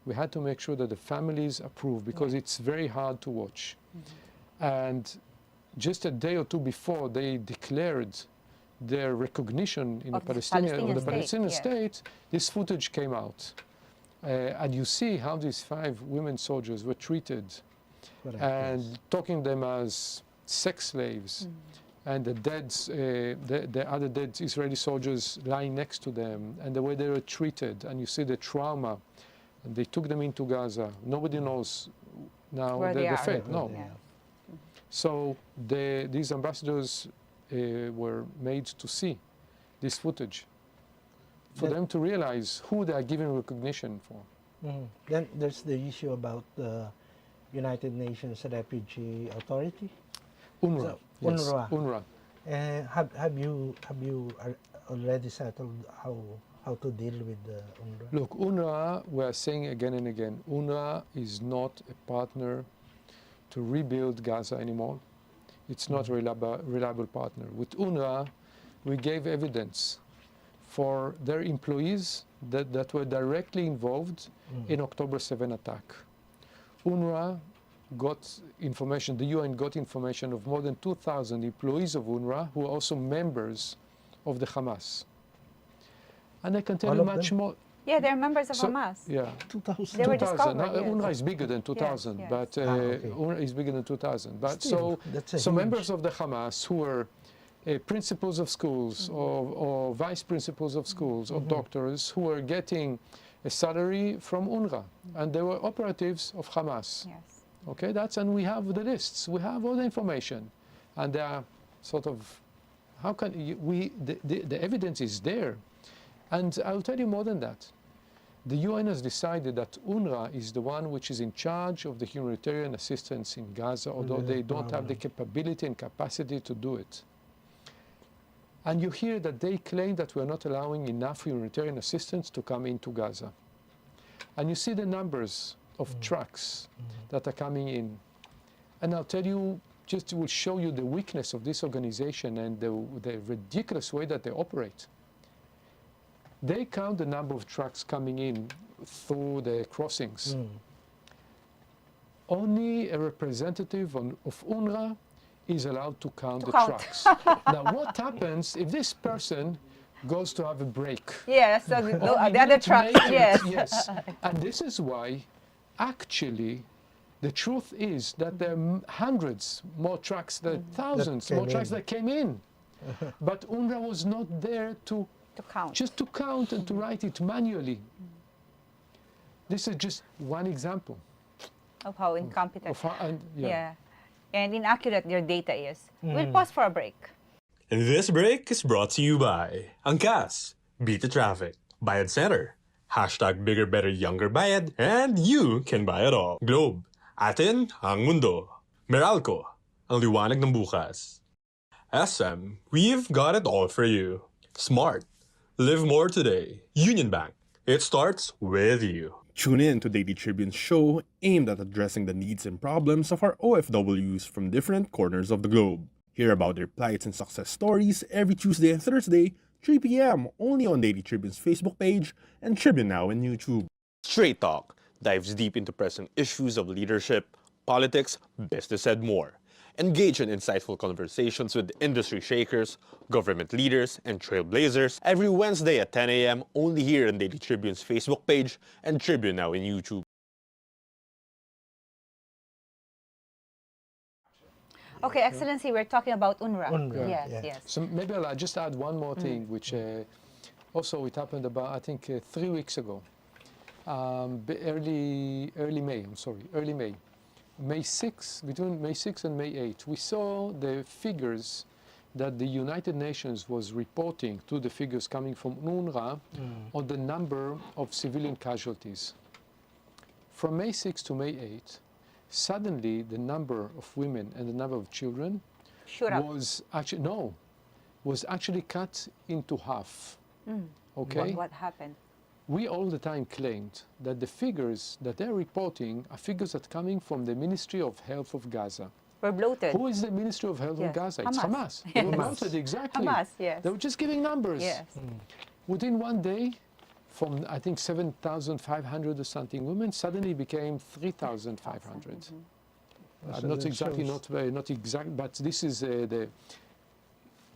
Speaker 4: we had to make sure that the families approve, because it's very hard to watch. And just a day or 2 before they declared their recognition in
Speaker 1: Of
Speaker 4: the
Speaker 1: the
Speaker 4: Palestinian
Speaker 1: Palestinian
Speaker 4: state,
Speaker 1: state,
Speaker 4: this footage came out. And you see how these 5 women soldiers were treated,
Speaker 2: Correct,
Speaker 4: and
Speaker 2: yes.
Speaker 4: talking them as sex slaves, and the other dead Israeli soldiers lying next to them, and the way they were treated, and you see the trauma. And they took them into Gaza. Nobody knows now
Speaker 1: Where they
Speaker 4: their
Speaker 1: are.
Speaker 4: fate. No.
Speaker 1: Yeah.
Speaker 4: So these ambassadors were made to see this footage, for
Speaker 2: That-
Speaker 4: them to realize who they are giving recognition for.
Speaker 2: Then there's the issue about the United Nations Refugee Authority.
Speaker 4: UNRWA.
Speaker 2: So,
Speaker 4: Yes,
Speaker 2: UNRWA.
Speaker 4: UNRWA.
Speaker 2: Have you already settled how to deal with the UNRWA?
Speaker 4: Look, UNRWA, we are saying again and again, UNRWA is not a partner to rebuild Gaza anymore. It's not a reliable partner. With UNRWA, we gave evidence for their employees that were directly involved in October 7 attack. UNRWA got information, the UN got information of more than 2,000 employees of UNRWA who are also members of the Hamas. And I can tell
Speaker 2: All
Speaker 4: you
Speaker 2: of
Speaker 4: much
Speaker 2: them?
Speaker 4: more.
Speaker 1: Yeah, they're members of
Speaker 4: So-
Speaker 1: Hamas.
Speaker 4: Yeah.
Speaker 2: 2000.
Speaker 1: They were
Speaker 4: 2000.
Speaker 1: discovered, yes.
Speaker 4: UNRWA is bigger than 2000,
Speaker 1: yes.
Speaker 4: but
Speaker 2: okay.
Speaker 4: UNRWA is bigger than 2000. But
Speaker 2: Still, that's a
Speaker 4: so
Speaker 2: huge-
Speaker 4: members of the Hamas who were principals of schools or vice principals of schools or doctors who were getting a salary from UNRWA, and they were operatives of Hamas.
Speaker 1: Yes.
Speaker 4: Okay, and we have the lists, we have all the information, and they are sort of, how can the evidence is there, and I'll tell you more than that. the UN has decided that UNRWA is the one which is in charge of the humanitarian assistance in Gaza, although they don't have the capability and capacity to do it. And you hear that they claim that we're not allowing enough humanitarian assistance to come into Gaza. And you see the numbers of trucks that are coming in. And I'll tell you, just will show you the weakness of this organization and the ridiculous way that they operate. They count the number of trucks coming in through the crossings. Only a representative of UNRWA is allowed to count the trucks. Now, what happens if this person goes to have a break?
Speaker 1: Yes, so the other trucks, yes.
Speaker 4: Yes. And this is why, actually, the truth is that there are hundreds more trucks, there are thousands more trucks that came in. But UNRWA was not there to
Speaker 1: count.
Speaker 4: just to count and to write it manually. This is just one example
Speaker 1: Of how incompetent.
Speaker 4: of how,
Speaker 1: And inaccurate their data is. We'll pause for a break.
Speaker 3: And this break is brought to you by Angkas, Beat the Traffic, Bayad Center, hashtag Bigger Better Younger Bayad, and you can buy it all. Globe, atin ang mundo. Meralco, ang liwanag ng bukas. SM, we've got it all for you. Smart, live more today. Union Bank, it starts with you.
Speaker 5: Tune in to Daily Tribune's show aimed at addressing the needs and problems of our OFWs from different corners of the globe. Hear about their plights and success stories every Tuesday and Thursday, 3 p.m. only on Daily Tribune's Facebook page and Tribune Now on YouTube. Straight Talk dives deep into present issues of leadership, politics, business, and more. Engage in insightful conversations with industry shakers, government leaders, and trailblazers every Wednesday at 10 a.m. only here on Daily Tribune's Facebook page and Tribune Now in YouTube.
Speaker 1: Okay, Excellency, we're talking about UNRWA.
Speaker 2: UNRWA,
Speaker 1: Yes,
Speaker 2: yeah.
Speaker 1: yes.
Speaker 4: So maybe I'll just add one more thing, which also it happened about, I think, 3 weeks ago. Early May, early May. May 6, between May 6 and May 8, we saw the figures that the United Nations was reporting to the figures coming from UNRWA on the number of civilian casualties. From May 6 to May 8, suddenly the number of women and the number of children was actually cut into half. Okay?
Speaker 1: What happened?
Speaker 4: We all the time claimed that the figures that they're reporting are figures that are coming from the Ministry of Health of Gaza.
Speaker 1: We're bloated.
Speaker 4: Who is the Ministry of Health of Gaza? It's Hamas. They were bloated, exactly.
Speaker 1: Hamas, yes.
Speaker 4: They were just giving numbers.
Speaker 1: Yes.
Speaker 4: Within one day, from I think 7,500 or something women, suddenly became 3,500. Not exactly, not exact, but this is the.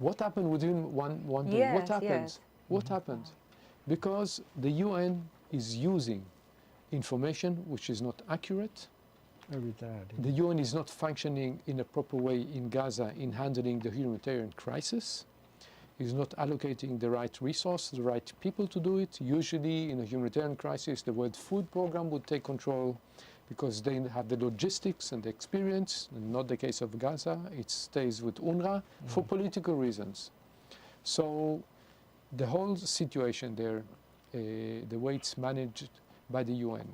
Speaker 4: What happened within one day?
Speaker 1: Yes,
Speaker 4: What happened?
Speaker 1: yes.
Speaker 4: What happened? Because the UN is using information which is not accurate. The UN is not functioning in a proper way in Gaza in handling the humanitarian crisis. Is not allocating the right resource, the right people to do it. Usually in a humanitarian crisis, the World Food Program would take control because they have the logistics and the experience, not the case of Gaza. It stays with UNRWA for political reasons. So the whole situation there, the way it's managed by the UN,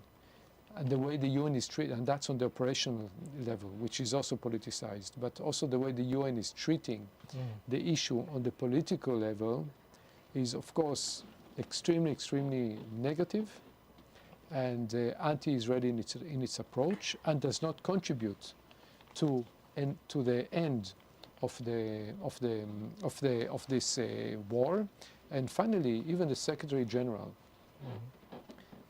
Speaker 4: and the way the UN is treated, and that's on the operational level, which is also politicized, but also the way the UN is treating the issue on the political level is, of course, extremely, extremely negative and anti-Israeli in its approach, and does not contribute to the end of this war. And finally, even the Secretary General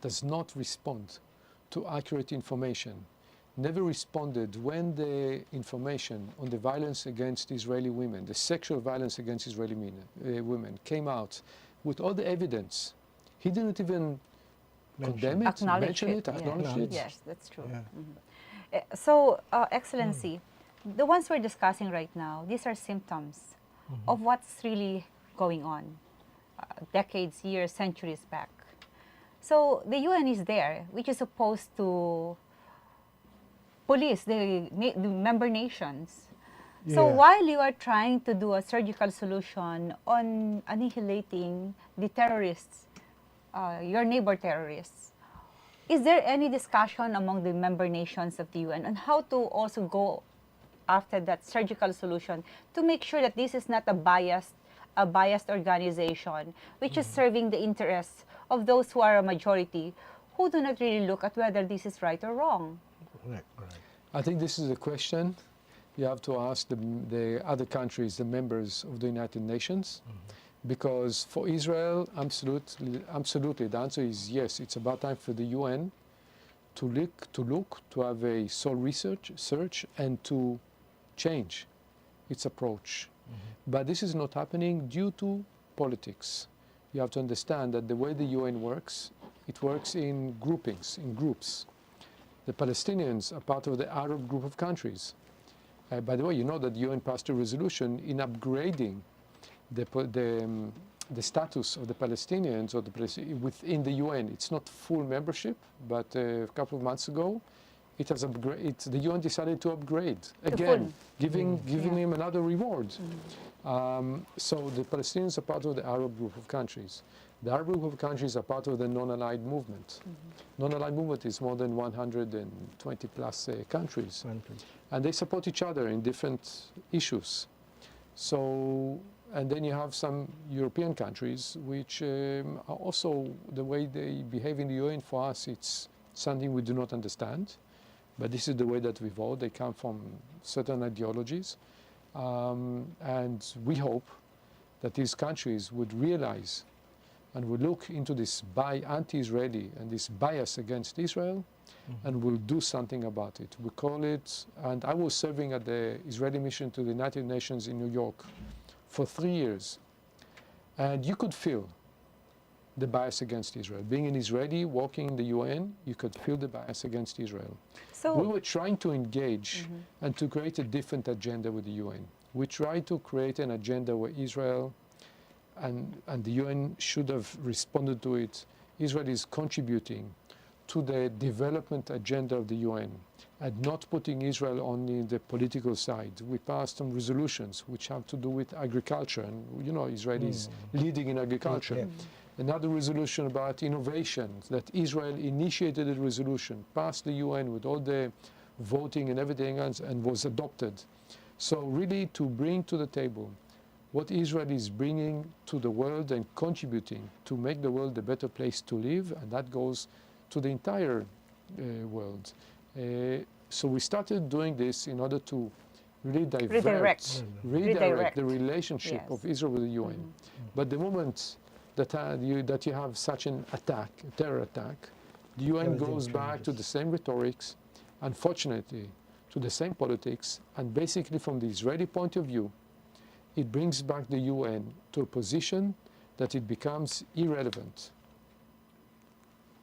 Speaker 4: does not respond to accurate information, never responded when the information on the violence against Israeli women, the sexual violence against Israeli women came out with all the evidence. He didn't even condemn it, mention it, acknowledge it.
Speaker 1: Yes, that's true. So, Excellency, the ones we're discussing right now, these are symptoms of what's really going on decades, years, centuries back. So the UN is there, which is supposed to police the member nations. So while you are trying to do a surgical solution on annihilating the terrorists your neighbor terrorists. Is there any discussion among the member nations of the UN on how to also go after that surgical solution to make sure that this is not a biased organization which is serving the interests of those who are a majority who do not really look at whether this is right or wrong?
Speaker 2: Right, right.
Speaker 4: I think this is a question you have to ask the other countries, the members of the United Nations, because for Israel, absolutely, the answer is yes. It's about time for the UN to look, to have a soul search, and to change its approach. But this is not happening due to politics. You have to understand that the way the UN works, it works in groupings, in groups. The Palestinians are part of the Arab group of countries. By the way, you know that the UN passed a resolution in upgrading the status of the Palestinians or within the UN. It's not full membership, but a couple of months ago, the UN decided to upgrade again, giving him another reward. So the Palestinians are part of the Arab group of countries. The Arab group of countries are part of the non-aligned movement. Non-aligned movement is more than 120 plus countries. And they support each other in different issues. So, and then you have some European countries which are also, the way they behave in the UN, for us, it's something we do not understand. But this is the way that we vote. They come from certain ideologies. And we hope that these countries would realize and would look into this anti-Israeli and this bias against Israel and will do something about it. We call it, and I was serving at the Israeli mission to the United Nations in New York for 3 years. And you could feel the bias against Israel. Being an Israeli working in the UN, you could feel the bias against Israel.
Speaker 1: So
Speaker 4: we were trying to engage and to create a different agenda with the UN. We tried to create an agenda where Israel and the UN should have responded to it. Israel is contributing to the development agenda of the UN and not putting Israel only in the political side. We passed some resolutions which have to do with agriculture, and you know, Israel is leading in agriculture. Another resolution about innovation, that Israel initiated a resolution, passed the UN with all the voting and everything else, and was adopted. So really to bring to the table what Israel is bringing to the world and contributing to make the world a better place to live, and that goes to the entire world. So we started doing this in order to really redirect the relationship of Israel with the UN. But the moment that you have such an attack, a terror attack, the UN goes back to the same rhetorics, unfortunately, to the same politics, and basically from the Israeli point of view, it brings back the UN to a position that it becomes irrelevant.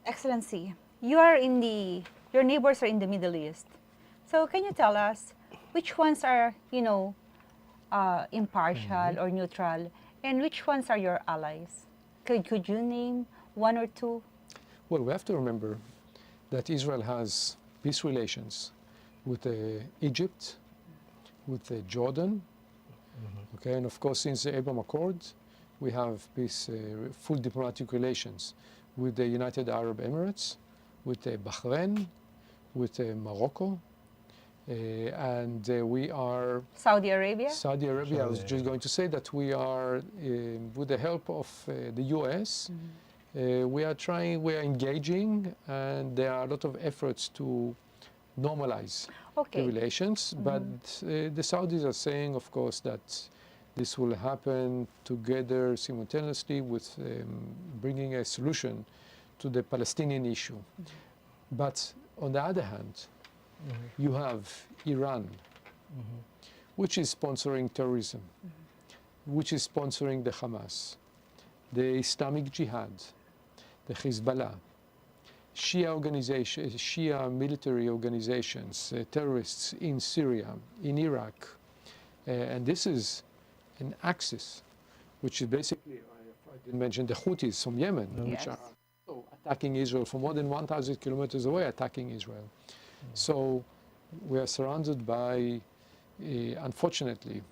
Speaker 1: Excellency, your neighbors are in the Middle East. So can you tell us which ones are, impartial or neutral, and which ones are your allies? Could you name one or two?
Speaker 4: Well, we have to remember that Israel has peace relations with Egypt, with Jordan, okay, and of course, since the Abraham Accords, we have peace, full diplomatic relations with the United Arab Emirates, with Bahrain, with Morocco, and we are...
Speaker 1: Saudi Arabia?
Speaker 4: Saudi Arabia, I was just going to say that we are, with the help of the US, we are engaging, and there are a lot of efforts to normalize the relations. But the Saudis are saying, of course, that this will happen together simultaneously with bringing a solution to the Palestinian issue. But on the other hand, you have Iran, which is sponsoring terrorism, which is sponsoring the Hamas, the Islamic Jihad, the Hezbollah, Shia military organizations, terrorists in Syria, in Iraq. And this is an axis, which is basically, I didn't mention the Houthis from Yemen, which are attacking Israel from more than 1,000 kilometers away, attacking Israel. So we are surrounded by, unfortunately,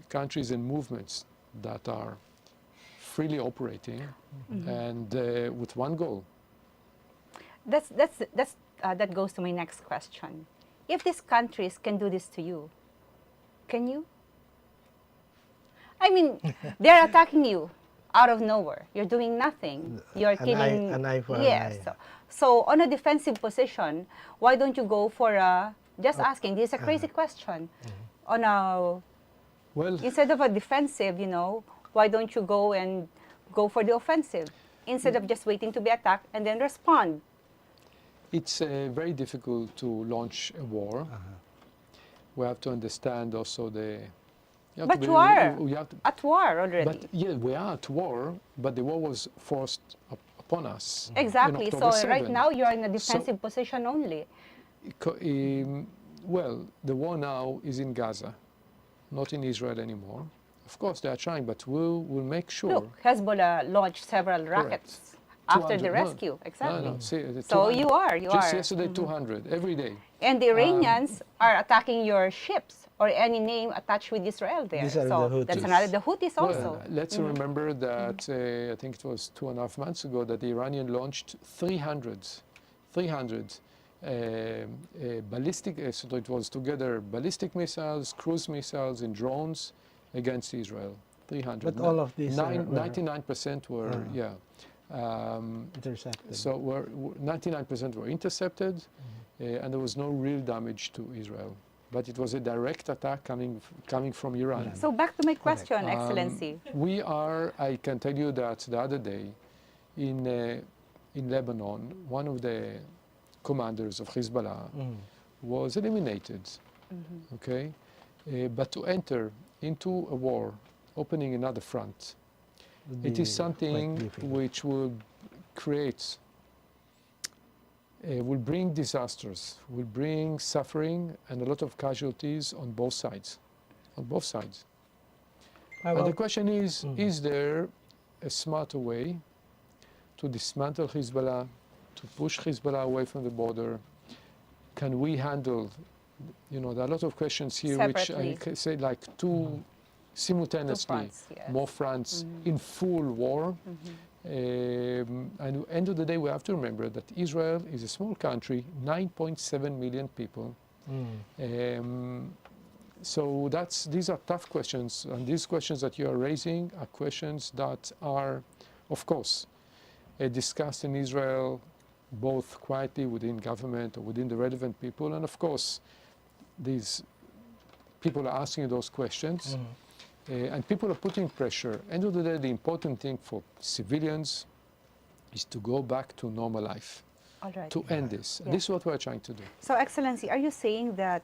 Speaker 4: countries and movements that are freely operating and with one goal.
Speaker 1: That goes to my next question. If these countries can do this to you, can you? I mean, they're attacking you out of nowhere. You're doing nothing. You're killing.
Speaker 2: An eye for an
Speaker 1: yes.
Speaker 2: eye.
Speaker 1: So on a defensive position, why don't you go for a? Just asking. This is a crazy question. On a instead of a defensive, why don't you go for the offensive instead of just waiting to be attacked and then respond?
Speaker 4: It's very difficult to launch a war. We have to understand also
Speaker 1: But you are at war already.
Speaker 4: But yeah, we are at war, but the war was forced upon us.
Speaker 1: Exactly.
Speaker 4: On
Speaker 1: So
Speaker 4: October
Speaker 1: right
Speaker 4: 7.
Speaker 1: now you're in a defensive position only.
Speaker 4: Well, the war now is in Gaza, not in Israel anymore. Of course, they are trying, but we'll make sure.
Speaker 1: Look, Hezbollah launched several rockets after the
Speaker 4: 200,
Speaker 1: rescue.
Speaker 4: No,
Speaker 1: Exactly.
Speaker 4: no, see,
Speaker 1: So
Speaker 4: 200.
Speaker 1: you are.
Speaker 4: Just yesterday, 200 every day.
Speaker 1: And the Iranians are attacking your ships or any name attached with Israel there.
Speaker 2: These are
Speaker 1: So
Speaker 2: the Houthis.
Speaker 1: that's another. The Houthis also.
Speaker 4: Well, let's remember that I think it was 2.5 months ago that the Iranian launched 300 ballistic, so it was together ballistic missiles, cruise missiles, and drones against Israel. 300.
Speaker 2: But all of these
Speaker 4: 99% were,
Speaker 2: intercepted.
Speaker 4: So 99% were intercepted, and there was no real damage to Israel. But it was a direct attack coming from Iran.
Speaker 1: So back to my question, Excellency.
Speaker 4: We are, I can tell you that the other day in Lebanon, one of the commanders of Hezbollah was eliminated, okay? But to enter into a war, opening another front, it is something which will create, will bring disasters, will bring suffering and a lot of casualties on both sides, And the question is there a smarter way to dismantle Hezbollah, to push Hezbollah away from the border? Can we handle, there are a lot of questions here
Speaker 1: Separately.
Speaker 4: which I can say like simultaneously,
Speaker 1: fronts, yes.
Speaker 4: more fronts in full war. And at the end of the day, we have to remember that Israel is a small country, 9.7 million people. So these are tough questions, and these questions that you are raising are questions that are, of course, discussed in Israel, both quietly within government or within the relevant people, and of course, these people are asking those questions, and people are putting pressure. End of the day, the important thing for civilians is to go back to normal life,
Speaker 1: All right.
Speaker 4: to end this.
Speaker 1: Yeah.
Speaker 4: This is what we're trying to do.
Speaker 1: So, Excellency, are you saying that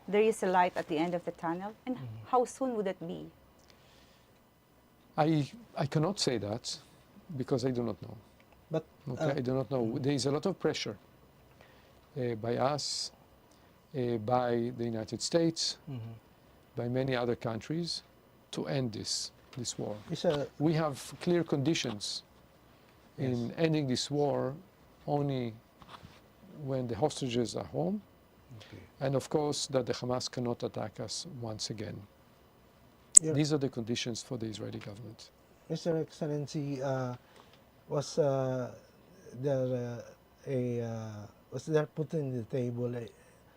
Speaker 1: there is a light at the end of the tunnel? And how soon would it be?
Speaker 4: I cannot say that because I do not know.
Speaker 2: But
Speaker 4: Okay, I do not know. There is a lot of pressure by us, by the United States, by many other countries to end this war. We have clear conditions in ending this war only when the hostages are home, and of course that the Hamas cannot attack us once again. These are the conditions for the Israeli government.
Speaker 2: Mr. Excellency, was there put in the table a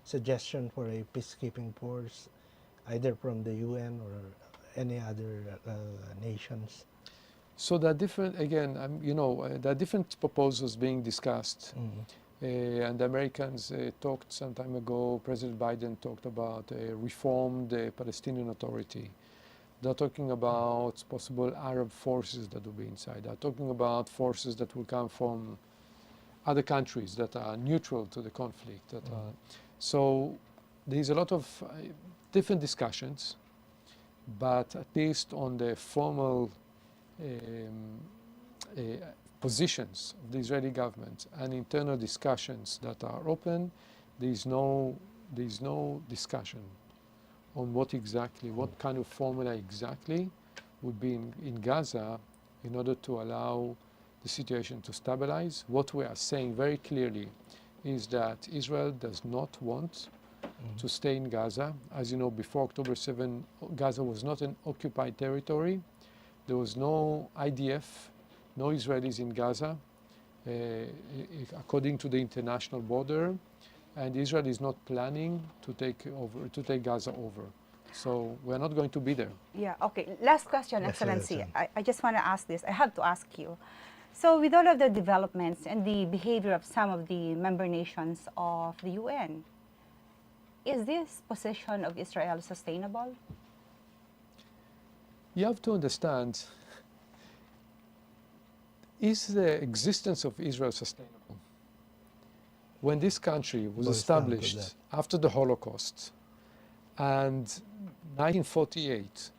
Speaker 2: suggestion for a peacekeeping force, either from the UN or any other nations?
Speaker 4: So there are different, again, there are different proposals being discussed. And the Americans talked some time ago, President Biden talked about a reformed Palestinian Authority. They're talking about possible Arab forces that will be inside. They're talking about forces that will come from other countries that are neutral to the conflict. So there's a lot of different discussions, but at least on the formal positions of the Israeli government and internal discussions that are open, there's no discussion on what kind of formula exactly would be in Gaza in order to allow the situation to stabilize. What we are saying very clearly is that Israel does not want to stay in Gaza. As you know, before October 7, Gaza was not an occupied territory, There was no IDF, no Israelis in Gaza, according to the international border, and Israel is not planning to take Gaza over. So we're not going to be there.
Speaker 1: Yeah, okay. Last question,
Speaker 2: Yes,
Speaker 1: Excellency.
Speaker 2: yes,
Speaker 1: I just want to ask this. I have to ask you. So with all of the developments and the behavior of some of the member nations of the UN, is this position of Israel sustainable?
Speaker 4: You have to understand, is the existence of Israel sustainable? When this country was
Speaker 2: Boils down to
Speaker 4: established after the Holocaust and 1948,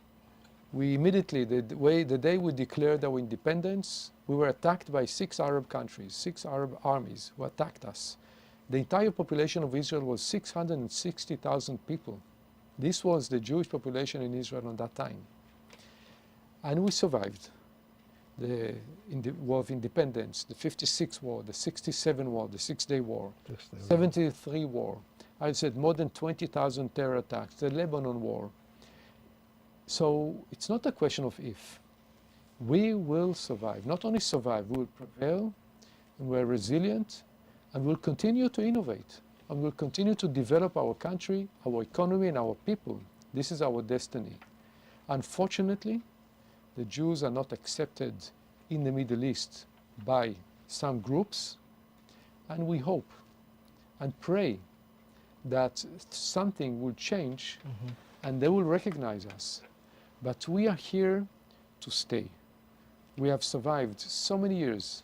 Speaker 4: we immediately, the day we declared our independence, we were attacked by 6 Arab countries, 6 Arab armies who attacked us. The entire population of Israel was 660,000 people. This was the Jewish population in Israel at that time. And we survived the War of Independence, the 56 War, the 67 War, the Six-Day War, 73 War. I said more than 20,000 terror attacks, the Lebanon War. So it's not a question of if. We will survive. Not only survive, we will prevail, and we're resilient, and we'll continue to innovate, and we'll continue to develop our country, our economy, and our people. This is our destiny. Unfortunately, the Jews are not accepted in the Middle East by some groups, and we hope and pray that something will change and they will recognize us. But we are here to stay. We have survived so many years.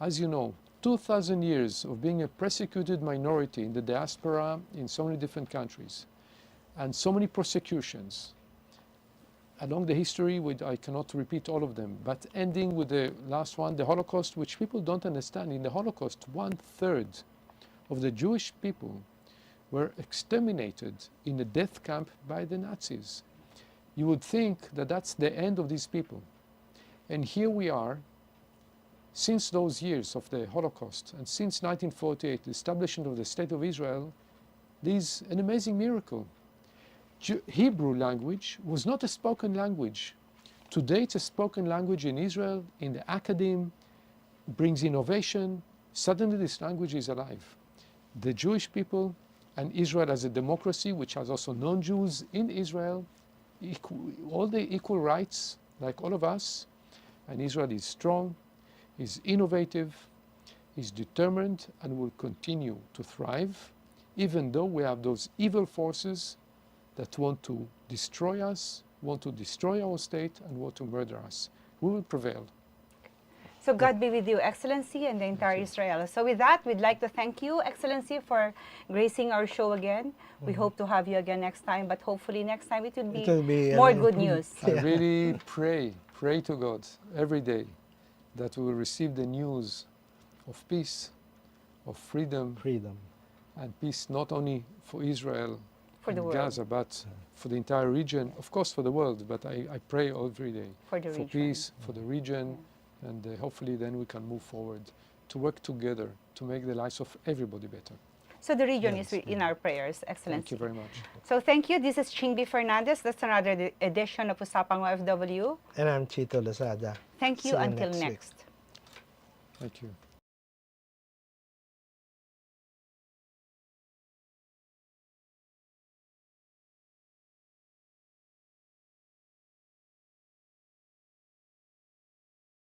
Speaker 4: As you know, 2,000 years of being a persecuted minority in the diaspora in so many different countries, and so many persecutions. Along the history, I cannot repeat all of them, but ending with the last one, the Holocaust, which people don't understand. In the Holocaust, 1/3 of the Jewish people were exterminated in a death camp by the Nazis. You would think that that's the end of these people. And here we are, since those years of the Holocaust, and since 1948, the establishment of the State of Israel, there's an amazing miracle. Hebrew language was not a spoken language. Today it's a spoken language in Israel, in the academe, brings innovation. Suddenly this language is alive. The Jewish people and Israel as a democracy, which has also non-Jews in Israel, all the equal rights, like all of us, and Israel is strong, is innovative, is determined, and will continue to thrive, even though we have those evil forces that want to destroy us, want to destroy our state, and want to murder us. We will prevail.
Speaker 1: So God be with you, Excellency, and the entire Israel. So with that, we'd like to thank you, Excellency, for gracing our show again. We hope to have you again next time, but hopefully next time it will be more good news.
Speaker 4: I really pray to God every day that we will receive the news of peace, of freedom, and peace not only for Israel,
Speaker 1: For the world.
Speaker 4: Gaza, but for the entire region, of course for the world, but I pray every day
Speaker 1: For the region.
Speaker 4: peace, for the region, and hopefully then we can move forward to work together to make the lives of everybody better.
Speaker 1: So the region is in our prayers, Excellency.
Speaker 4: Thank you very much.
Speaker 1: So thank you. This is Chingbee Fernandez. That's another edition of Usapang OFW.
Speaker 2: And I'm Chito Lozada.
Speaker 1: Thank you.
Speaker 2: See you
Speaker 1: Until
Speaker 2: next week.
Speaker 1: next.
Speaker 4: Thank you.